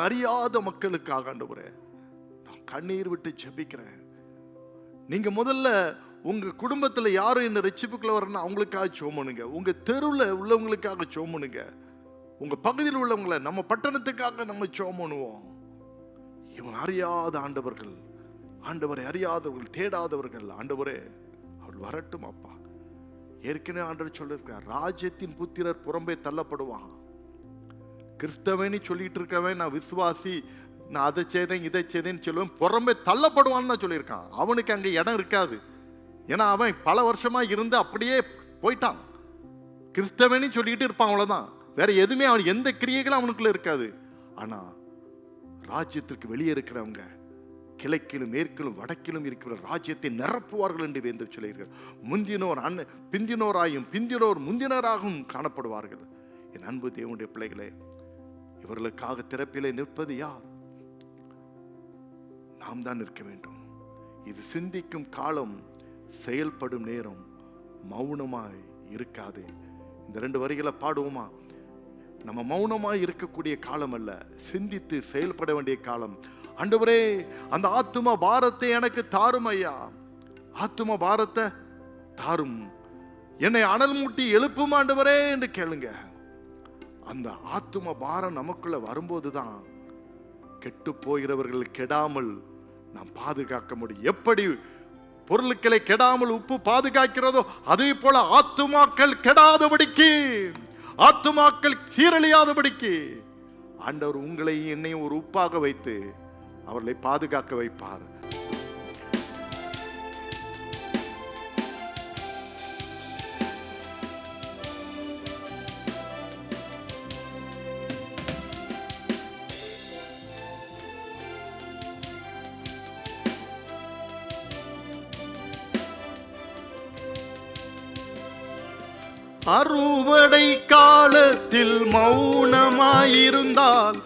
அறியாத மக்களுக்காக ஆண்டவரே நான் கண்ணீர் விட்டு ஜெபிக்கிறேன். நீங்க முதல்ல உங்க குடும்பத்துல யாரும் என்ன ரட்சிப்புக்குள்ள வரணும் அவங்களுக்காக சோமனுங்க. உங்க தெருவில் உள்ளவங்களுக்காக சோமனுங்க. உங்க பகுதியில் உள்ளவங்களை, நம்ம பட்டணத்துக்காக நம்ம சோமனுவோம். இவன் அறியாத ஆண்டவர்கள், ஆண்டவரை அறியாதவர்கள், தேடாதவர்கள், ஆண்டவரே அவள் வரட்டும் அப்பா. ஏற்கனவே ஆண்டவர் சொல்லியிருக்கார், ராஜ்யத்தின் புத்திரர் புறம்பே தள்ளப்படுவான். கிறிஸ்தவனி சொல்லிட்டு இருக்கவன், நான் விசுவாசி, நான் அதை செய்தேன் இதை செய்தேன்னு சொல்லுவேன், புறம்பே தள்ளப்படுவான்னு தான் சொல்லியிருக்கான். அவனுக்கு அங்கே இடம் இருக்காது. ஏன்னா அவன் பல வருஷமா இருந்து அப்படியே போயிட்டான். கிறிஸ்தவனி சொல்லிட்டு இருப்பான், அவ்வளவுதான். வேற எதுவுமே அவன் எந்த கிரியைகளும் அவனுக்குள்ள இருக்காது. ஆனா ராஜ்யத்திற்கு வெளியே இருக்கிறவங்க கிழக்கிலும் மேற்கிலும் வடக்கிலும் இருக்கிற ராஜ்யத்தை நிரப்புவார்கள் என்று வேந்தர் சொல்லுகிறார். முந்தினோர் பிந்தினோராயும் பிந்தினோர் முந்தினராகவும் காணப்படுவார்கள். என் அன்பு தேவனுடைய பிள்ளைகளே, இவர்களுக்காக திறப்பிலே நிற்பது யார்? நாம் தான் நிற்க வேண்டும். இது சிந்திக்கும் காலம், செயல்படும் நேரம். மௌனமாய் இருக்காது. இந்த 2 வரிகளை பாடுவோமா? நம்ம மௌனமாய் இருக்கக்கூடிய காலம் அல்ல, சிந்தித்து செயல்பட வேண்டிய காலம். ஆண்டவரே, அந்த ஆத்தும பாரத்தை எனக்கு தாரும் ஐயா, ஆத்தும பாரத்தை தாரும். என்னை அனல் மூட்டி எழுப்பும் ஆண்டவரே என்று கேளுங்க. அந்த ஆத்தும பாரம் நமக்குள்ள வரும்போதுதான் கெட்டு போகிறவர்கள் கெடாமல் நாம் பாதுகாக்க முடியும். எப்படி பொருட்களை கெடாமல் உப்பு பாதுகாக்கிறதோ அதே போல ஆத்துமாக்கள் கெடாதபடிக்கு, ஆத்துமாக்கள் சீரழியாதபடிக்கு ஆண்டவர் உங்களை என்னையும் ஒரு உப்பாக வைத்து அவர்களை பாதுகாக்க வைப்பார். அறுவடை காலத்தில் மௌனமாயிருந்தால்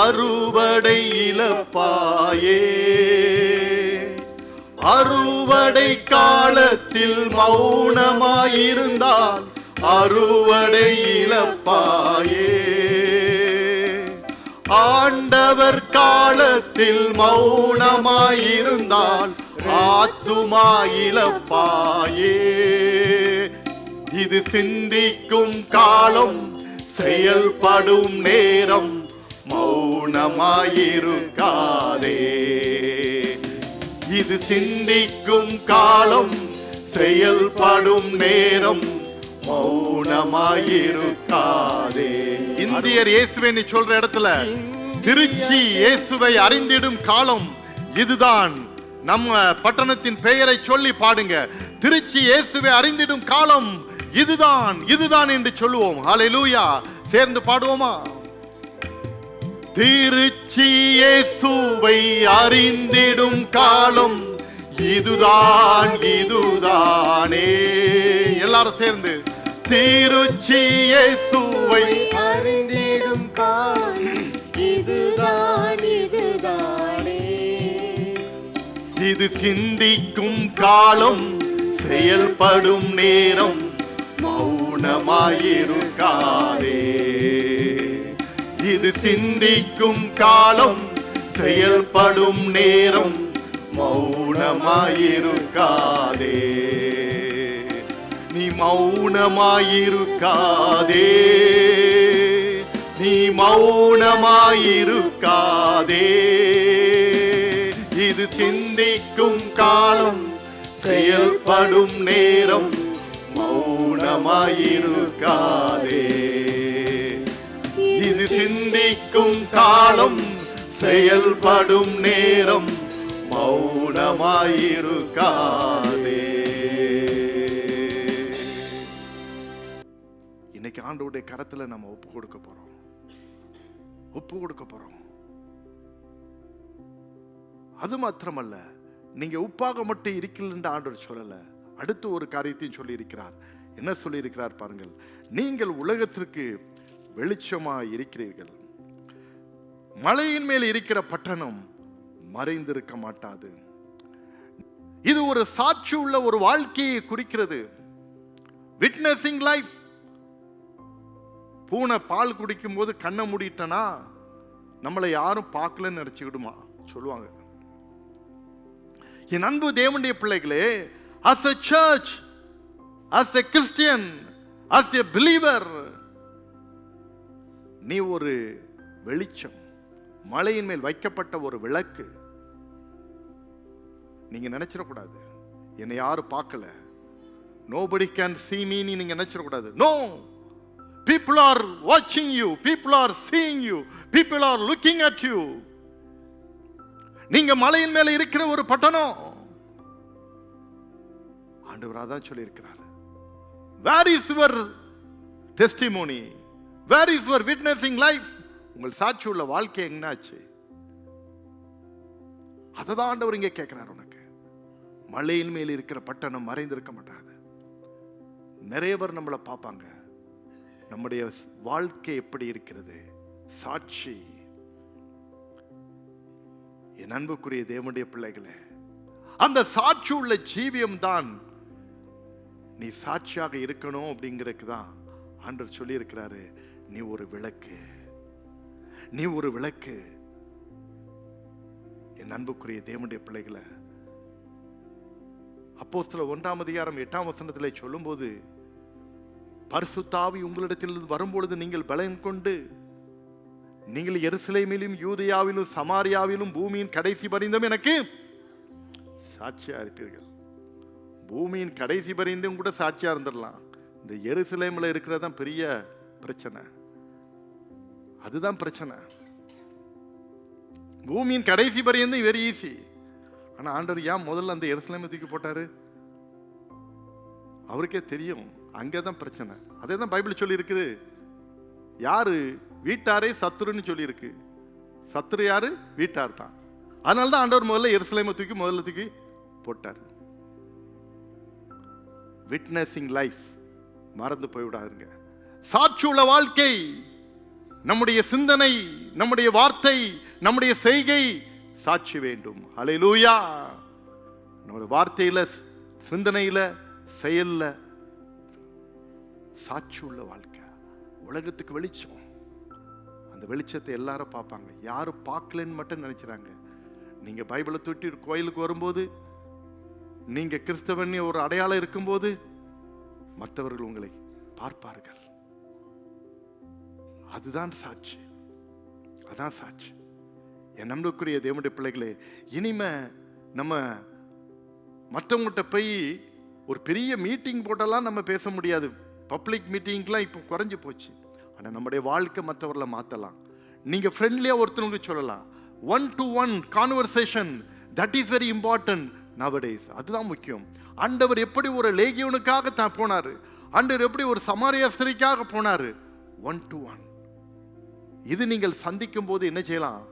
அறுவடை இழப்பாயே. அறுவடை காலத்தில் மௌனமாயிருந்தால் அறுவடை இழப்பாயே. ஆண்டவர் காலத்தில் மௌனமாயிருந்தால் ஆத்துமா இழப்பாயே. இது சிந்திக்கும் காலம், செயல்படும் நேரம், மௌனமாயிருக்காதே. இது சிந்திக்கும் காலம், செயல்படும் நேரம், மௌனமாயிருக்காதே. இந்தியர் இயேசுவை சொல்ற இடத்துல திருச்சி இயேசுவை அறிந்திடும் காலம் இதுதான். நம்ம பட்டணத்தின் பெயரை சொல்லி பாடுங்க. திருச்சி இயேசுவை அறிந்திடும் காலம் இதுதான், இதுதான் என்று சொல்லுவோம். ஹல்லேலூயா. சேர்ந்து பாடுவோமா? திருச்சி இயேசுவை அறிந்திடும் காலம் இதுதான், இதுதானே. எல்லாரும் சேர்ந்து திருச்சி இயேசுவை அறிந்திடும் காலம் இதுதான், இதுதானே. இது சிந்திக்கும் காலம், செயல்படும் நேரம், மௌனமாயிருக்காதே. இது சிந்திக்கும் காலம், செயல்படும் நேரம், மௌனமாயிருக்காதே. நீ மௌனமாயிருக்காதே, நீ மௌனமாயிருக்காதே. இது சிந்திக்கும் காலம், செயல்படும் நேரம், மௌனமாயிருக்காதே. இது சிந்திக்கும் காலம், செயல்படும் நேரம், மௌனமாயிருக்காதே. இன்னைக்கு ஆண்டவருடைய கரத்துல நம்ம ஒப்பு கொடுக்க போறோம், ஒப்பு கொடுக்க போறோம். அது மாத்திரமல்ல, நீங்க உப்பாக மட்டும் இருக்கலன்னு ஆண்டவர் சொல்லல, அடுத்து ஒரு காரியத்தையும் சொல்லி இருக்கிறார். என்ன சொல்லி இருக்கிறார் பாருங்கள். நீங்கள் உலகத்திற்கு வெளிச்சமா இருக்கிறீர்கள். மலையின் மேல் இருக்கிற பட்டணம் மறைந்திருக்க மாட்டாது. இது ஒரு சாட்சி உள்ள ஒரு வாழ்க்கையை குறிக்கிறது. Witnessing life. பூனை பால் குடிக்கும் போது கண்ணை மூடிட்டனா நம்மளை யாரும் பார்க்கலன்னு நினைச்சுக்கிடுமா சொல்லுவாங்க. என் அன்பு தேவனுடைய பிள்ளைகளே, as a church, as a Christian, as a believer, நீ ஒரு வெளிச்சம், மலையின் மேல் வைக்கப்பட்ட ஒரு விளக்கு. நீங்க நினைச்சிடக்கூடாது என்னை யாரும் பார்க்கல, nobody can see me நீங்க நினைச்சிடக்கூடாது. No, people are watching you, people are seeing you, people are looking at you. நீங்க மலையின் மேல இருக்கிற ஒரு பட்டணம். ஆண்டவர் அதான் சொல்லி இருக்கிறார். Where is your testimony? Where is your witnessing life? உங்கள் சாட்சி உள்ள வாழ்க்கை என்னாச்சு? அததான் ஆண்டவர் இங்கே கேட்கிறார். உனக்கு மலையின் மேல் இருக்கிற பட்டணம் மறைந்திருக்க மாட்டாது. நிறைய பேர் நம்மளை பார்ப்பாங்க. நம்முடைய வாழ்க்கை எப்படி இருக்கிறது? சாட்சி. என் அன்புக்குரிய தேவனுடைய பிள்ளைகளே, அந்த சாட்சி உள்ள ஜீவியம் தான் நீ சாட்சியாக இருக்கணும். அப்படிங்கிறதுக்கு தான் ஆண்டவர் சொல்லி இருக்கிறாரு, நீ ஒரு விளக்கு, நீ ஒரு விளக்கு. என் அன்புக்குரிய தேவனுடைய பிள்ளைகளை அப்போஸ்தலர் 1 அதிகாரம் 8 சொல்லும்போது பரிசுத்த ஆவி உங்களிடத்தில் வரும்பொழுது நீங்கள் பலன் கொண்டு நீங்கள் எருசலேமிலும் யூதேயாவிலும் சமாரியாவிலும் பூமியின் கடைசி பரிந்தும் எனக்கு சாட்சியா இருப்பீர்கள். பூமியின் கடைசி பரிந்தும் கூட சாட்சியா இருந்துடலாம். இந்த எருசலேமில் இருக்கிறதான் பெரிய பிரச்சனை. அதுதான் பிரச்சனை. பூமியின் கடைசி பரியந்தம் வெரி ஈஸி. ஆனா ஆண்டவர் ஏன் முதல்ல அந்த எருசலேமை தூக்கி போட்டாரு? அவருக்கே தெரியும் அங்கதான் பிரச்சனை. அதே தான் பைபிள் சொல்லி இருக்குது. யாரு? வீட்டாரே சத்துருன்னு சொல்லி இருக்கு. சத்துரு யாரு? வீட்டார் தான். அதனாலதான் ஆண்டவர் முதல்ல எருசலேமை தூக்கி முதல்ல தூக்கி போட்டார். விட்னஸிங் லைஃப் மறந்து போய்விடாதுங்க. சாட்சியுள்ள வாழ்க்கை. நம்முடைய சிந்தனை, நம்முடைய வார்த்தை, நம்முடைய செய்கை சாட்சி வேண்டும். ஹல்லேலூயா. நம்முடைய வார்த்தையில, சிந்தனையில, செயல்ல சாட்சி உள்ள வாழ்க்கை. உலகத்துக்கு வெளிச்சம். அந்த வெளிச்சத்தை எல்லாரும் பார்ப்பாங்க. யாரும் பார்க்கலன்னு மட்டும் நினைச்சாங்க. நீங்க பைபிளை தூட்டி கோயிலுக்கு வரும்போது, நீங்க கிறிஸ்தவன் ஒரு அடையாளம் இருக்கும்போது மற்றவர்கள் உங்களை பார்ப்பார்கள். அதுதான் சாட்சி. அதான் சாட்சி. என் நம்புக்குரிய தேவனுடைய பிள்ளைகளே, இனிமே நம்ம மற்றவங்கள்ட்ட போய் ஒரு பெரிய மீட்டிங் போட்டெல்லாம் நம்ம பேச முடியாது. பப்ளிக் மீட்டிங்லாம் இப்போ குறைஞ்சி போச்சு. ஆனால் நம்முடைய வாழ்க்கை மற்றவர்களை மாற்றலாம். நீங்கள் ஃப்ரெண்ட்லியாக ஒருத்தவங்களுக்கு சொல்லலாம். 1-to-1 conversation, that is very important nowadays. அதுதான் முக்கியம். ஆண்டவர் எப்படி ஒரு லேகியோனுக்காக தான் போனார், ஆண்டவர் எப்படி ஒரு சமாரிய ஸ்திரீக்காக போனார். 1-to-1. இது நீங்கள் சந்திக்கும் போது என்ன செய்யலாம்?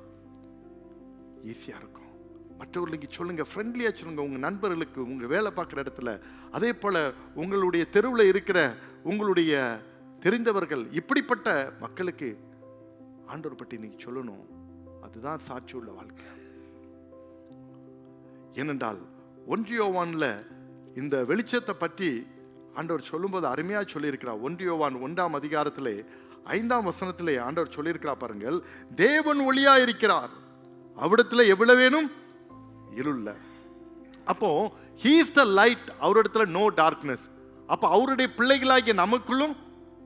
ஈஸியாக இருக்கும். மற்றவர்களுக்கு சொல்லுங்க, ஃப்ரெண்ட்லியாக சொல்லுங்க. உங்கள் நண்பர்களுக்கு, உங்கள் வேலை பார்க்குற இடத்துல, அதே போல் உங்களுடைய தெருவில் இருக்கிற உங்களுடைய தெரிந்தவர்கள், இப்படிப்பட்ட மக்களுக்கு ஆண்டவர் பற்றி நீங்கள் சொல்லணும். அதுதான் சாட்சி உள்ள வாழ்க்கை. ஏனென்றால் 1 யோவான்ல இந்த வெளிச்சத்தை பற்றி ஆண்டவர் சொல்லும்போது அருமையாக சொல்லியிருக்கிறார். 1 யோவான் 1ஆம் அதிகாரத்திலே 5ஆம் வசனத்திலே ஆண்டவர் சொல்லியிருக்கிறார் பாருங்கள். தேவன் ஒளியா இருக்கிறார், அவ்விடத்துல எவ்வளவு வேணும் இருள. அப்போ he is the light, அவரிடத்துல no darkness. அப்போ அவருடைய பிள்ளைகளாகிய நமக்குள்ளும்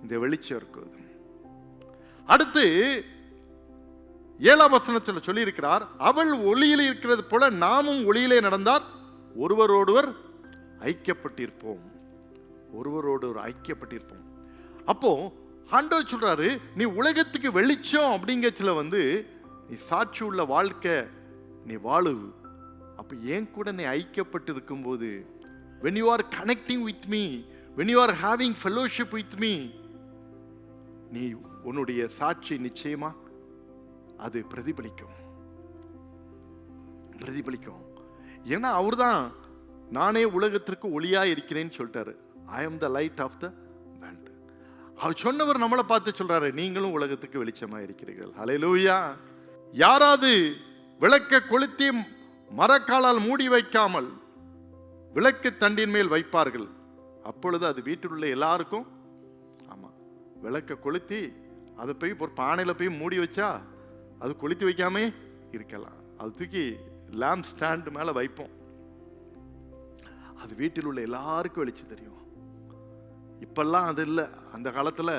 இந்த வெளிச்சம் இருக்குது. அடுத்து 7ஆம் வசனத்தில் சொல்லி இருக்கிறார், அவள் ஒளியிலே இருக்கிறது போல நாமும் ஒளியிலே நடந்தார் ஒருவரோடொருவர் ஐக்கியப்பட்டிருப்போம். ஒருவரோடு ஐக்கியப்பட்டிருப்போம். அப்போ ஆண்டவர் சொல்றாரு, நீ உலகத்துக்கு வெளிச்சம் அப்படிங்கச்சுல நீ சாட்சி உள்ள வாழ்க்கை நீ வாழு. அப்ப ஏன் கூட நீ ஐக்கியப்பட்டு இருக்கும்போது, when you are connecting with me, when you are having fellowship with me, நீ உன்னுடைய சாட்சி நிச்சயமா அது பிரதிபலிக்கும். பிரதிபலிக்கும். ஏன்னா அவர் தான் நானே உலகத்திற்கு ஒளியா இருக்கிறேன்னு சொல்லிட்டாரு. I am the light of the world. அவர் சொன்னவர் நம்மளை பார்த்து சொல்றாரு, நீங்களும் உலகத்துக்கு வெளிச்சமா இருக்கிறீர்கள். ஹல்லேலூயா. யாராவது விளக்க கொளுத்தி மரக்காலால் மூடி வைக்காமல் விளக்கு தண்டின் மேல் வைப்பார்கள், அப்பொழுது அது வீட்டில் உள்ள எல்லாருக்கும், ஆமா, விளக்க கொளுத்தி அதை போய் ஒரு பானையில போய் மூடி வச்சா அது கொளுத்தி வைக்காம இருக்கலாம். அது தூக்கி லேம்ப் ஸ்டாண்ட் மேல வைப்போம், அது வீட்டில் உள்ள எல்லாருக்கும் வெளிச்சு தெரியும். இப்பெல்லாம் அது இல்லை. அந்த காலத்துல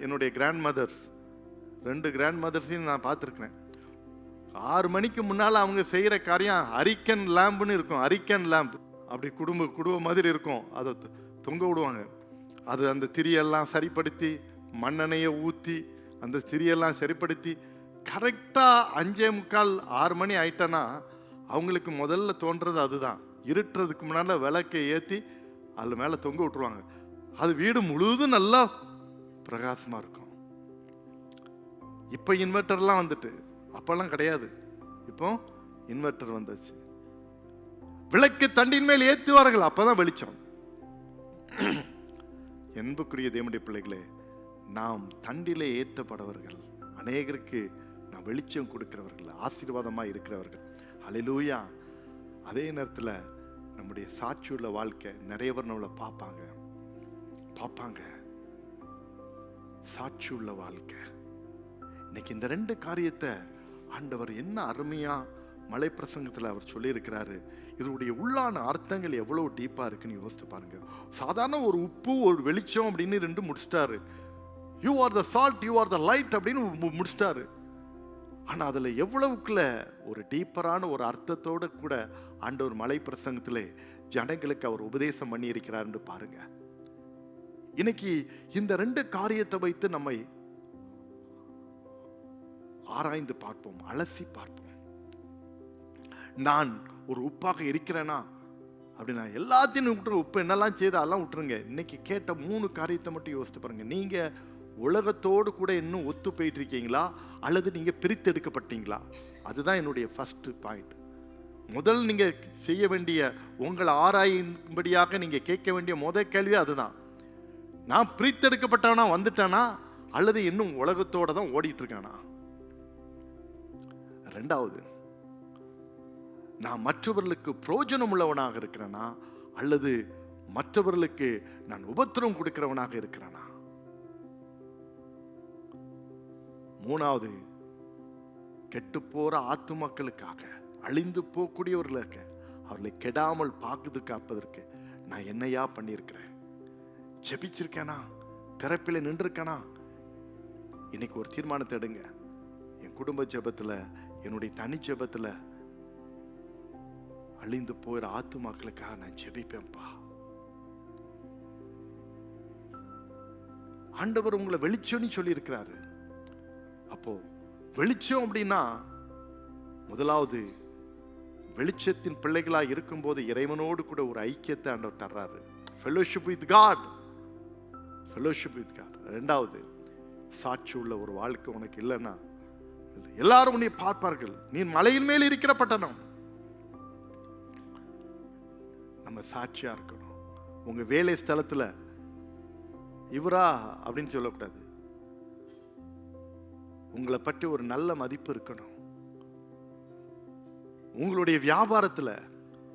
என்னுடைய கிராண்ட் மதர்ஸ், 2 கிராண்ட் மதர்ஸையும் நான் பார்த்துருக்கிறேன். 6 மணிக்கு முன்னால் அவங்க செய்கிற காரியம் அரிக்கன் லேம்புன்னு இருக்கும். அரிக்கன் லேம்ப் அப்படி குடும்ப மாதிரி இருக்கும். அதை தொங்க விடுவாங்க. அது அந்த திரியெல்லாம் சரிப்படுத்தி மண்ணெண்ணையை ஊற்றி அந்த திரியெல்லாம் சரிப்படுத்தி கரெக்டாக 5:45 6 மணி ஆயிட்டனா அவங்களுக்கு முதல்ல தோன்றது அதுதான். இருட்டுறதுக்கு முன்னால் விளக்கை ஏற்றி அதில் மேலே தொங்க விட்டுருவாங்க. அது வீடு முழுவதும் நல்லா பிரகாசமாக இருக்கும். இப்போ இன்வெர்டர்லாம் வந்துட்டு, அப்பெல்லாம் கிடையாது. இப்போ இன்வெர்டர் வந்துச்சு. விளக்கு தண்டின் மேல் ஏற்றுவார்கள், அப்பதான் வெளிச்சம். என்புக்குரிய தேவனுடைய பிள்ளைகளே, நாம் தண்டிலே ஏற்றப்படவர்கள், அநேகருக்கு நாம் வெளிச்சம் கொடுக்கிறவர்கள், ஆசீர்வாதமாக இருக்கிறவர்கள். ஹல்லேலூயா. அதே நேரத்தில் நம்முடைய சாட்சியுள்ள வாழ்க்கை நிறைய பேர் நம்மளை பார்ப்பாங்க. சாட்சியுள்ள வாழ்க்கை. இன்னைக்கு இந்த 2 காரியத்தை ஆண்டவர் என்ன அருமையா மலை பிரசங்கத்தில் அவர் சொல்லியிருக்கிறாரு. இதனுடைய உள்ளான அர்த்தங்கள் எவ்வளவு டீப்பா இருக்குன்னு யோசித்து பாருங்க. சாதாரண ஒரு உப்பு ஒரு வெளிச்சம் அப்படின்னு 2 முடிச்சிட்டாரு. You are the salt, you are the light அப்படின்னு முடிச்சிட்டாரு. ஆனா அதுல எவ்வளவுக்குள்ள ஒரு டீப்பரான ஒரு அர்த்தத்தோட கூட ஆண்டவர் மலை பிரசங்கத்திலே ஜனங்களுக்கு அவர் உபதேசம் பண்ணி இருக்கிறார் பாருங்க. இன்னைக்கு இந்த 2 காரியத்தை வைத்து நம்மை ஆராய்ந்து பார்ப்போம், அலசி பார்ப்போம். நான் ஒரு உப்பாக இருக்கிறேனா அப்படின்னா எல்லாத்தையும் விட்டுரு, உப்பு என்னெல்லாம் செய்து அதெல்லாம் விட்டுருங்க. இன்னைக்கு கேட்ட 3 காரியத்தை மட்டும் யோசித்து பாருங்க. நீங்க உலகத்தோடு கூட இன்னும் ஒத்து போயிட்டு இருக்கீங்களா அல்லது நீங்க பிரித்தெடுக்கப்பட்டீங்களா? அதுதான் என்னுடைய ஃபர்ஸ்ட் பாயிண்ட். முதல் நீங்க செய்ய வேண்டிய, உங்களை ஆராயும்படியாக நீங்க கேட்க வேண்டிய முதல் கேள்வி அதுதான். நான் பிரித்தெடுக்கப்பட்டவனா வந்துட்டானா அல்லது இன்னும் உலகத்தோட தான் ஓடிட்டு இருக்கானா? 2வது, நான் மற்றவர்களுக்கு பிரயோஜனம் உள்ளவனாக இருக்கிறேனா அல்லது மற்றவர்களுக்கு நான் உபத்திரம் கொடுக்கிறவனாக இருக்கிறேனா? 3வது, கெட்டு போற ஆத்துமக்களுக்காக, அழிந்து போகக்கூடியவர்களுக்கு, அவர்களை கெடாமல் காப்பதற்கு நான் என்னையா பண்ணியிருக்கிறேன்? ஜெபிச்சிருக்கேனா? திறப்பில் நின்றுருக்கேனா? இன்னைக்கு ஒரு தீர்மானத்தை எடுங்க. என் குடும்ப ஜெபத்துல, என்னுடைய தனி ஜெபத்துல அழிந்து போகிற ஆத்துமாக்களுக்காக நான் ஜெபிப்பேன்பா. ஆண்டவர் உங்களை வெளிச்சம்னு சொல்லி இருக்கிறாரு. அப்போ வெளிச்சம் அப்படின்னா முதலாவது வெளிச்சத்தின் பிள்ளைகளா இருக்கும்போது இறைவனோடு கூட ஒரு ஐக்கியத்தை ஆண்டவர் தர்றாரு. Fellowship with God, fellowship with God. 2வது, சாட்சி உள்ள ஒரு வாழ்க்கை உனக்கு இல்லைன்னா எல்லாரும் உன்னை பார்ப்பார்கள், நீ மலையின் மேல் இருக்கிற பட்டணம். நம்ம சாட்சியா இருக்கணும். உங்க வேலை ஸ்தலத்துல இவரா அப்படின்னு சொல்லக்கூடாது. உங்களை பற்றி ஒரு நல்ல மதிப்பு இருக்கணும். உங்களுடைய வியாபாரத்துல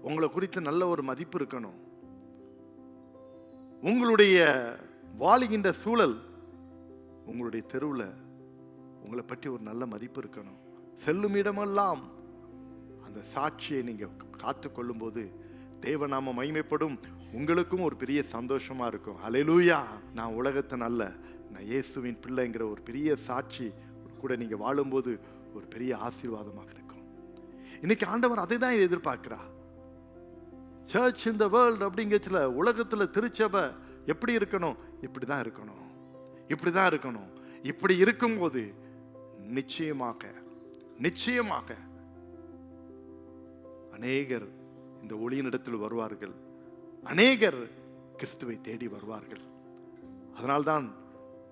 உங்களை குறித்து நல்ல ஒரு மதிப்பு இருக்கணும். உங்களுடைய வாழுகின்ற சூழல், உங்களுடைய தெருவில் உங்களை பற்றி ஒரு நல்ல மதிப்பு இருக்கணும். செல்லும் இடமெல்லாம் அந்த சாட்சியை நீங்க காத்து கொள்ளும் போது தேவநாம மகிமைப்படும். உங்களுக்கும் ஒரு பெரிய சந்தோஷமா இருக்கும். ஹல்லேலூயா. நான் உலகத்தின் அல்ல, நான் இயேசுவின் பிள்ளைங்கிற ஒரு பெரிய சாட்சி கூட நீங்க வாழும்போது ஒரு பெரிய ஆசீர்வாதமாக இருக்கும். இன்னைக்கு ஆண்டவர் அதை தான் எதிர்பார்க்கிறா. சர்ச் இன் த வேர்ல்ட் அப்படிங்கறதுல, உலகத்துல திருச்சபை எப்படி இருக்கணும்? இப்படிதான் இருக்கணும், இப்படிதான் இருக்கணும். இப்படி இருக்கும்போது நிச்சயமாக நிச்சயமாக அநேகர் இந்த ஒளியினிடத்தில் வருவார்கள், அநேகர் கிறிஸ்துவை தேடி வருவார்கள். அதனால்தான்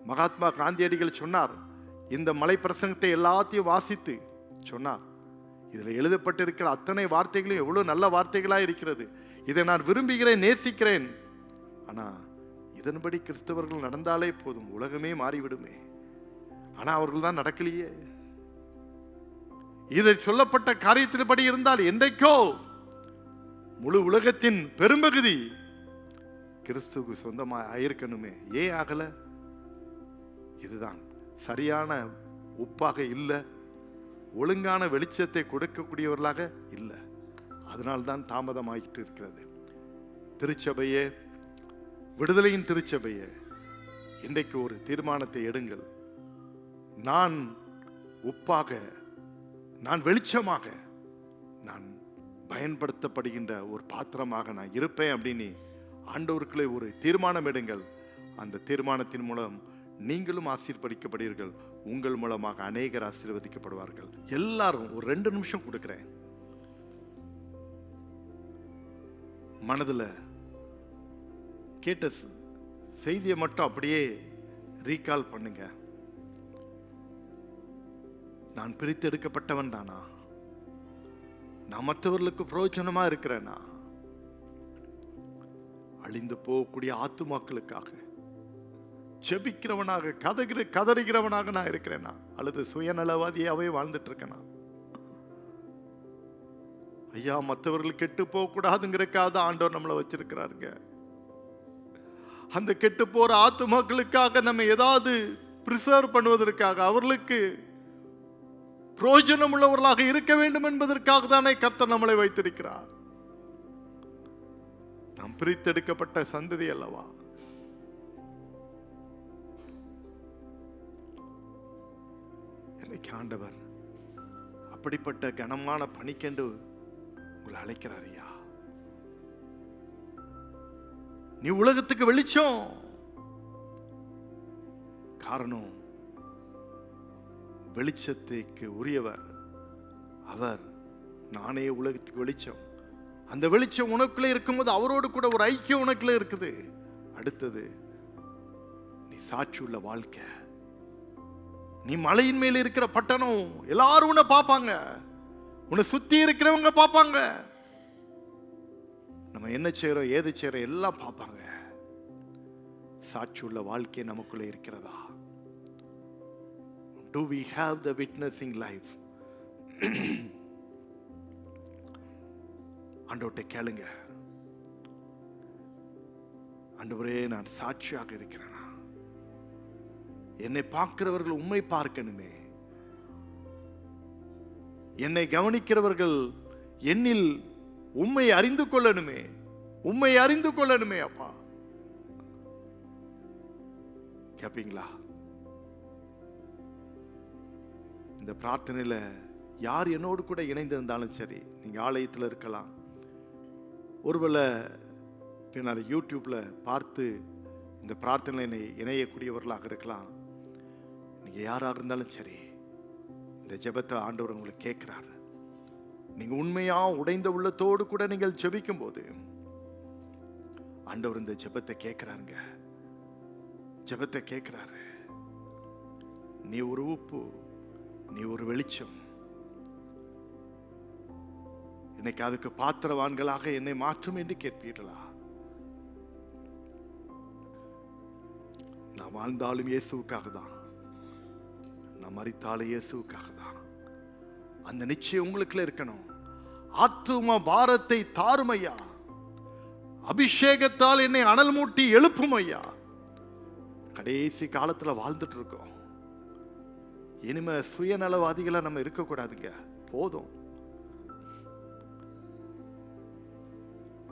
மகாத்மா காந்தியடிகள் சொன்னார், இந்த மலை பிரசங்கத்தை எல்லாத்தையும் வாசித்து சொன்னார், இதில் எழுதப்பட்டிருக்கிற அத்தனை வார்த்தைகளும் எவ்வளவு நல்ல வார்த்தைகளா இருக்கிறது. இதை நான் விரும்புகிறேன், நேசிக்கிறேன். ஆனா இதன்படி கிறிஸ்தவர்கள் நடந்தாலே போதும், உலகமே மாறிவிடுமே. ஆனா அவர்கள் தான் நடக்கலையே. இதை சொல்லப்பட்ட காரியத்தின்படி இருந்தால் என்றைக்கோ முழு உலகத்தின் பெரும்பகுதி கிறிஸ்துவுக்கு சொந்தமா ஆயிருக்கணுமே. ஏன் ஆகல? இதுதான் சரியான உப்பாக இல்லை, ஒழுங்கான வெளிச்சத்தை கொடுக்கக்கூடியவர்களாக இல்லை. அதனால்தான் தாமதமாகிட்டு இருக்கிறது. திருச்சபையே, விடுதலையின் திருச்சபையே, இன்றைக்கு ஒரு தீர்மானத்தை எடுங்கள். நான் உப்பாக, நான் வெளிச்சமாக, நான் பயன்படுத்தப்படுகின்ற ஒரு பாத்திரமாக நான் இருப்பேன் அப்படின்னு ஆண்டவருக்குள்ளே ஒரு தீர்மானம் எடுங்கள். அந்த தீர்மானத்தின் மூலம் நீங்களும் ஆசீர்வதிக்கப்படுவீர்கள். உங்கள் மூலமாக அநேகர் ஆசீர்வதிக்கப்படுவார்கள். எல்லாரும் ஒரு 2 நிமிஷம் கொடுக்கிறேன். மனதில் கேட்ட செய்தியை மட்டும் அப்படியே ரீகால் பண்ணுங்க. நான் பிரித்தெடுக்கப்பட்டவன் தானா? நான் மற்றவர்களுக்கு பிரயோஜனமா இருக்கிறேனா? அழிந்து போகக்கூடிய ஆத்துமாக்களுக்காக ஜெபிக்கிறவனாக, கதறுகிறவனாக நான் இருக்கிறேனா? அல்லது சுயநலவாதியாவே வாழ்ந்துட்டு இருக்கேனா? ஐயா, மற்றவர்கள் கெட்டு போக கூடாதுங்கிறக்காக ஆண்டவர் நம்மளை வச்சிருக்கிறாருங்க. அந்த கெட்டு போற ஆத்துமாக்களுக்காக நம்ம ஏதாவது பிரிசர்வ் பண்ணுவதற்காக, அவர்களுக்கு பிரயோஜனம் உள்ளவர்களாக இருக்க வேண்டும் என்பதற்காக தானே கர்த்தர் நம்மளை வைத்திருக்கிறார். நாம் பிரித்தெடுக்கப்பட்ட சந்ததி அல்லவா? இன்னைக்கு ஆண்டவர் அப்படிப்பட்ட கனமான பணிக்கென்று உங்களை அழைக்கிறார். ஐயா, நீ உலகத்துக்கு வெளிச்சம். காரணம், வெளிச்சத்துக்கு உரியவர் அவர். நானே உலகத்துக்கு வெளிச்சம். அந்த வெளிச்சம் உனக்குள்ளே இருக்கும்போது அவரோடு கூட ஒரு ஐக்கியம் உனக்குள்ளே இருக்குது. அடுத்தது, நீ சாட்சி உள்ள வாழ்க்கை. நீ மலையின் மேல இருக்கிற பட்டணம், எல்லாரும் உன்னை பார்ப்பாங்க, உன்னை சுத்தி இருக்கிறவங்க பார்ப்பாங்க. நம்ம என்ன செய்யறோம், ஏது செய்யறோம் எல்லாம் பார்ப்பாங்க. சாட்சி உள்ள வாழ்க்கை நமக்குள்ள இருக்கிறதா? Do we have the witnessing life? ஆண்டவர்கிட்ட கேளுங்க, ஆண்டவரே நான் சாட்சியாக இருக்கிறேனா? என்னை பார்க்கிறவர்கள் உம்மை பார்க்கணுமே. என்னை கவனிக்கிறவர்கள் என்னில் உம்மை அறிந்து கொள்ளணுமே. உம்மை அறிந்து கொள்ளணுமே. அப்பா, கேப்பீங்களா? இந்த பிரார்த்தனையில் யார் என்னோடு கூட இணைந்திருந்தாலும் சரி, நீங்கள் ஆலயத்தில் இருக்கலாம், ஒருவேளை பின்னால் யூடியூப்பில் பார்த்து இந்த பிரார்த்தனை இணையக்கூடியவர்களாக இருக்கலாம். நீங்கள் யாராக இருந்தாலும் சரி, இந்த ஜெபத்தை ஆண்டவர் உங்களுக்கு கேட்குறாரு. நீங்கள் உண்மையாக உடைந்த உள்ளத்தோடு கூட நீங்கள் ஜெபிக்கும் போது ஆண்டவர் இந்த ஜெபத்தை கேட்குறாருங்க. ஜெபத்தை கேட்குறாரு. நீ ஒரு உப்பு, நீ ஒரு வெளிச்சம். இன்னைக்கு அதுக்கு பாத்திரவான்களாக என்னை மாற்றும் என்று கேட்பீர்களா? நான் வாழ்ந்தாலும் இயேசுவுக்காக தான், நான் மரித்தாலும் இயேசுவுக்காக தான். அந்த நிச்சயம் உங்களுக்குள்ள இருக்கணும். ஆத்தும பாரத்தை தாரும் ஐயா. அபிஷேகத்தால் என்னை அனல் மூட்டி எழுப்பும் ஐயா. கடைசி காலத்துல வாழ்ந்துட்டு இருக்கோம். இனிமே சுயநலவாதிகளா நம்ம இருக்கக்கூடாதுங்க. போதும்.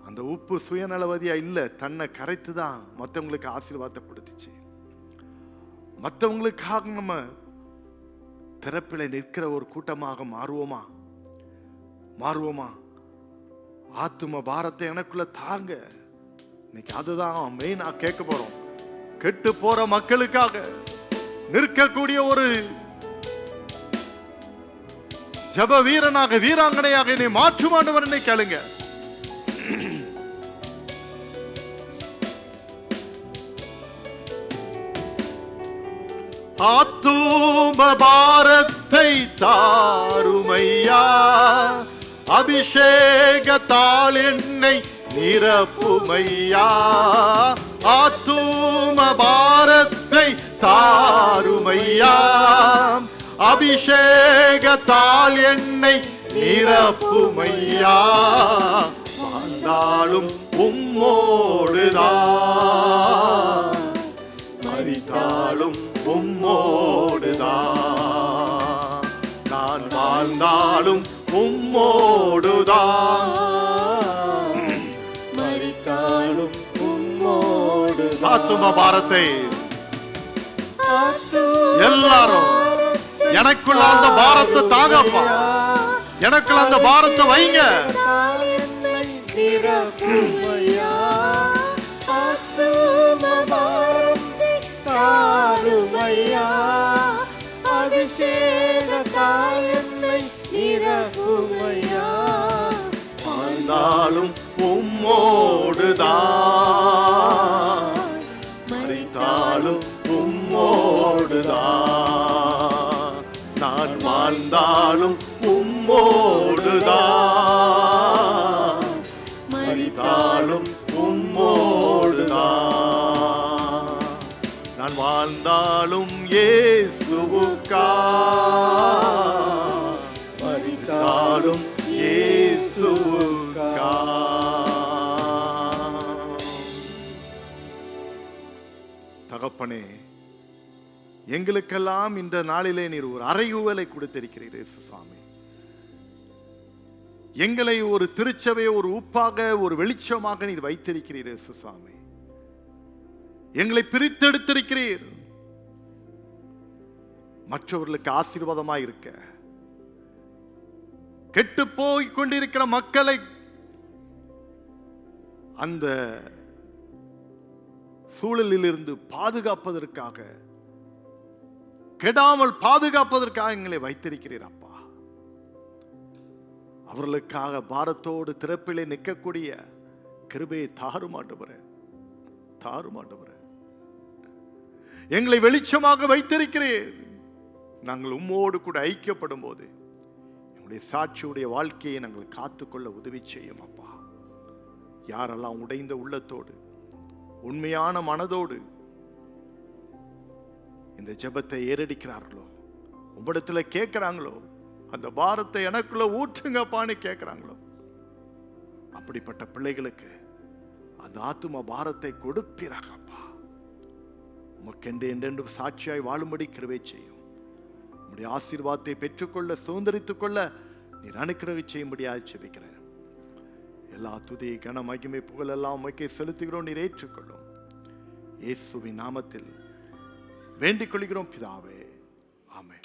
அந்த உப்பு சுயநலவாதியா இல்ல, தன்னை கரைத்து தான் மற்றவங்களுக்கு ஆசீர்வாதத்தை கொடுத்துச்சு. மற்றவங்களுக்காக நம்ம திறப்பில நிற்கிற ஒரு கூட்டமாக மாறுவோமா? ஆத்தும பாரத்தை எனக்குள்ள தாங்க. இன்னைக்கு அதுதான் மெயினா கேட்க போறோம். கெட்டு போற மக்களுக்காக நிற்கக்கூடிய ஒரு ஜப வீரனாக, வீராங்கனையாக என்னை மாற்றும் ஆண்டவர் என்னை கேளுங்க. ஆத்தும பாரத்தை தாருமையா, அபிஷேகத்தால் என்னை நிரப்புமையா. ஆத்தும பாரத்தை தாருமையா, அபிஷேகத்தால் என்னை நிரப்புமையா. வாழ்ந்தாலும் உம்மோடுதான், மரித்தாலும் உம்மோடுதான். நான் வாழ்ந்தாலும் உம்மோடுதான், மரித்தாலும் உம்மோடுதான். ஆத்தும பாரத்தை எல்லாரும் எனக்குள்ள அந்த பாரத்தை தாங்கப்பா, எனக்குள்ள அந்த பாரத்தை வைங்க. வாழ்ந்தாலும் உம்மோடுதான், மரித்தாலும் உம்மோடுதான். நான் வாழ்ந்தாலும் உம்மோடுதான், மரித்தாலும் உம்மோடுதான். நான் வாழ்ந்தாலும் இயேசுவுக்கா, மரித்தாலும் இயேசுவுக்கா. தகப்பனே, எங்களுக்கெல்லாம் இந்த நாளிலே நீர் ஒரு அறைகூவலை கொடுத்திருக்கிறீர் இயேசு சுவாமி. எங்களை ஒரு திருச்சபையை ஒரு உப்பாக ஒரு வெளிச்சமாக நீர் வைத்திருக்கிறீர் இயேசு சுவாமி. எங்களை பிரித்தெடுத்திருக்கிறீர் மற்றவர்களுக்கு ஆசீர்வாதமாய் இருக்க. கெட்டு போய் கொண்டிருக்கிற மக்களை அந்த சூழலில் இருந்து பாதுகாப்பதற்காக, கெடாமல் பாதுகாப்பதற்காக எங்களை வைத்திருக்கிறீர் அப்பா. அவர்களுக்காக பாரத்தோடு திறப்பிலே நிற்கக்கூடிய கிருபையை தாருமாட்டவரே, தாருமாட்டவரே. எங்களை வெளிச்சமாக வைத்திருக்கிறீர். நாங்கள் உம்மோடு கூட ஐக்கியப்படும் போது எங்களுடைய சாட்சியுடைய வாழ்க்கையை நாங்கள் காத்துக்கொள்ள உதவி செய்யும் அப்பா. யாரெல்லாம் உடைந்த உள்ளத்தோடு உண்மையான மனதோடு இந்த ஜெபத்தை ஏறடிக்கிறார்களோ, உம்மிடத்துல கேட்கிறாங்களோ, அந்த பாரத்தை எனக்குள்ள ஊற்றுங்கப்பான்னு கேட்கிறாங்களோ, அப்படிப்பட்ட பிள்ளைகளுக்கு அந்த ஆத்தும பாரத்தை கொடுப்பீராகப்பா. உமக்கென்று என்றென்று சாட்சியாய் வாழும்படி கிருபை செய்யும். உம்முடைய ஆசீர்வாதத்தை பெற்றுக்கொள்ள, சுதந்திரித்துக் கொள்ள நீர் அனுக்கிரகம் செய்யும்படியாக ஜெபிக்கிறேன். எல்லா துதி கன மகிமை புகழ் எல்லாம் உமக்கே செலுத்துகிறோம். நீர் ஏற்றுக்கொள்ளும். இயேசுவின் நாமத்தில் வேண்டிக் கொள்கிறோம் பிதாவே, ஆமென்.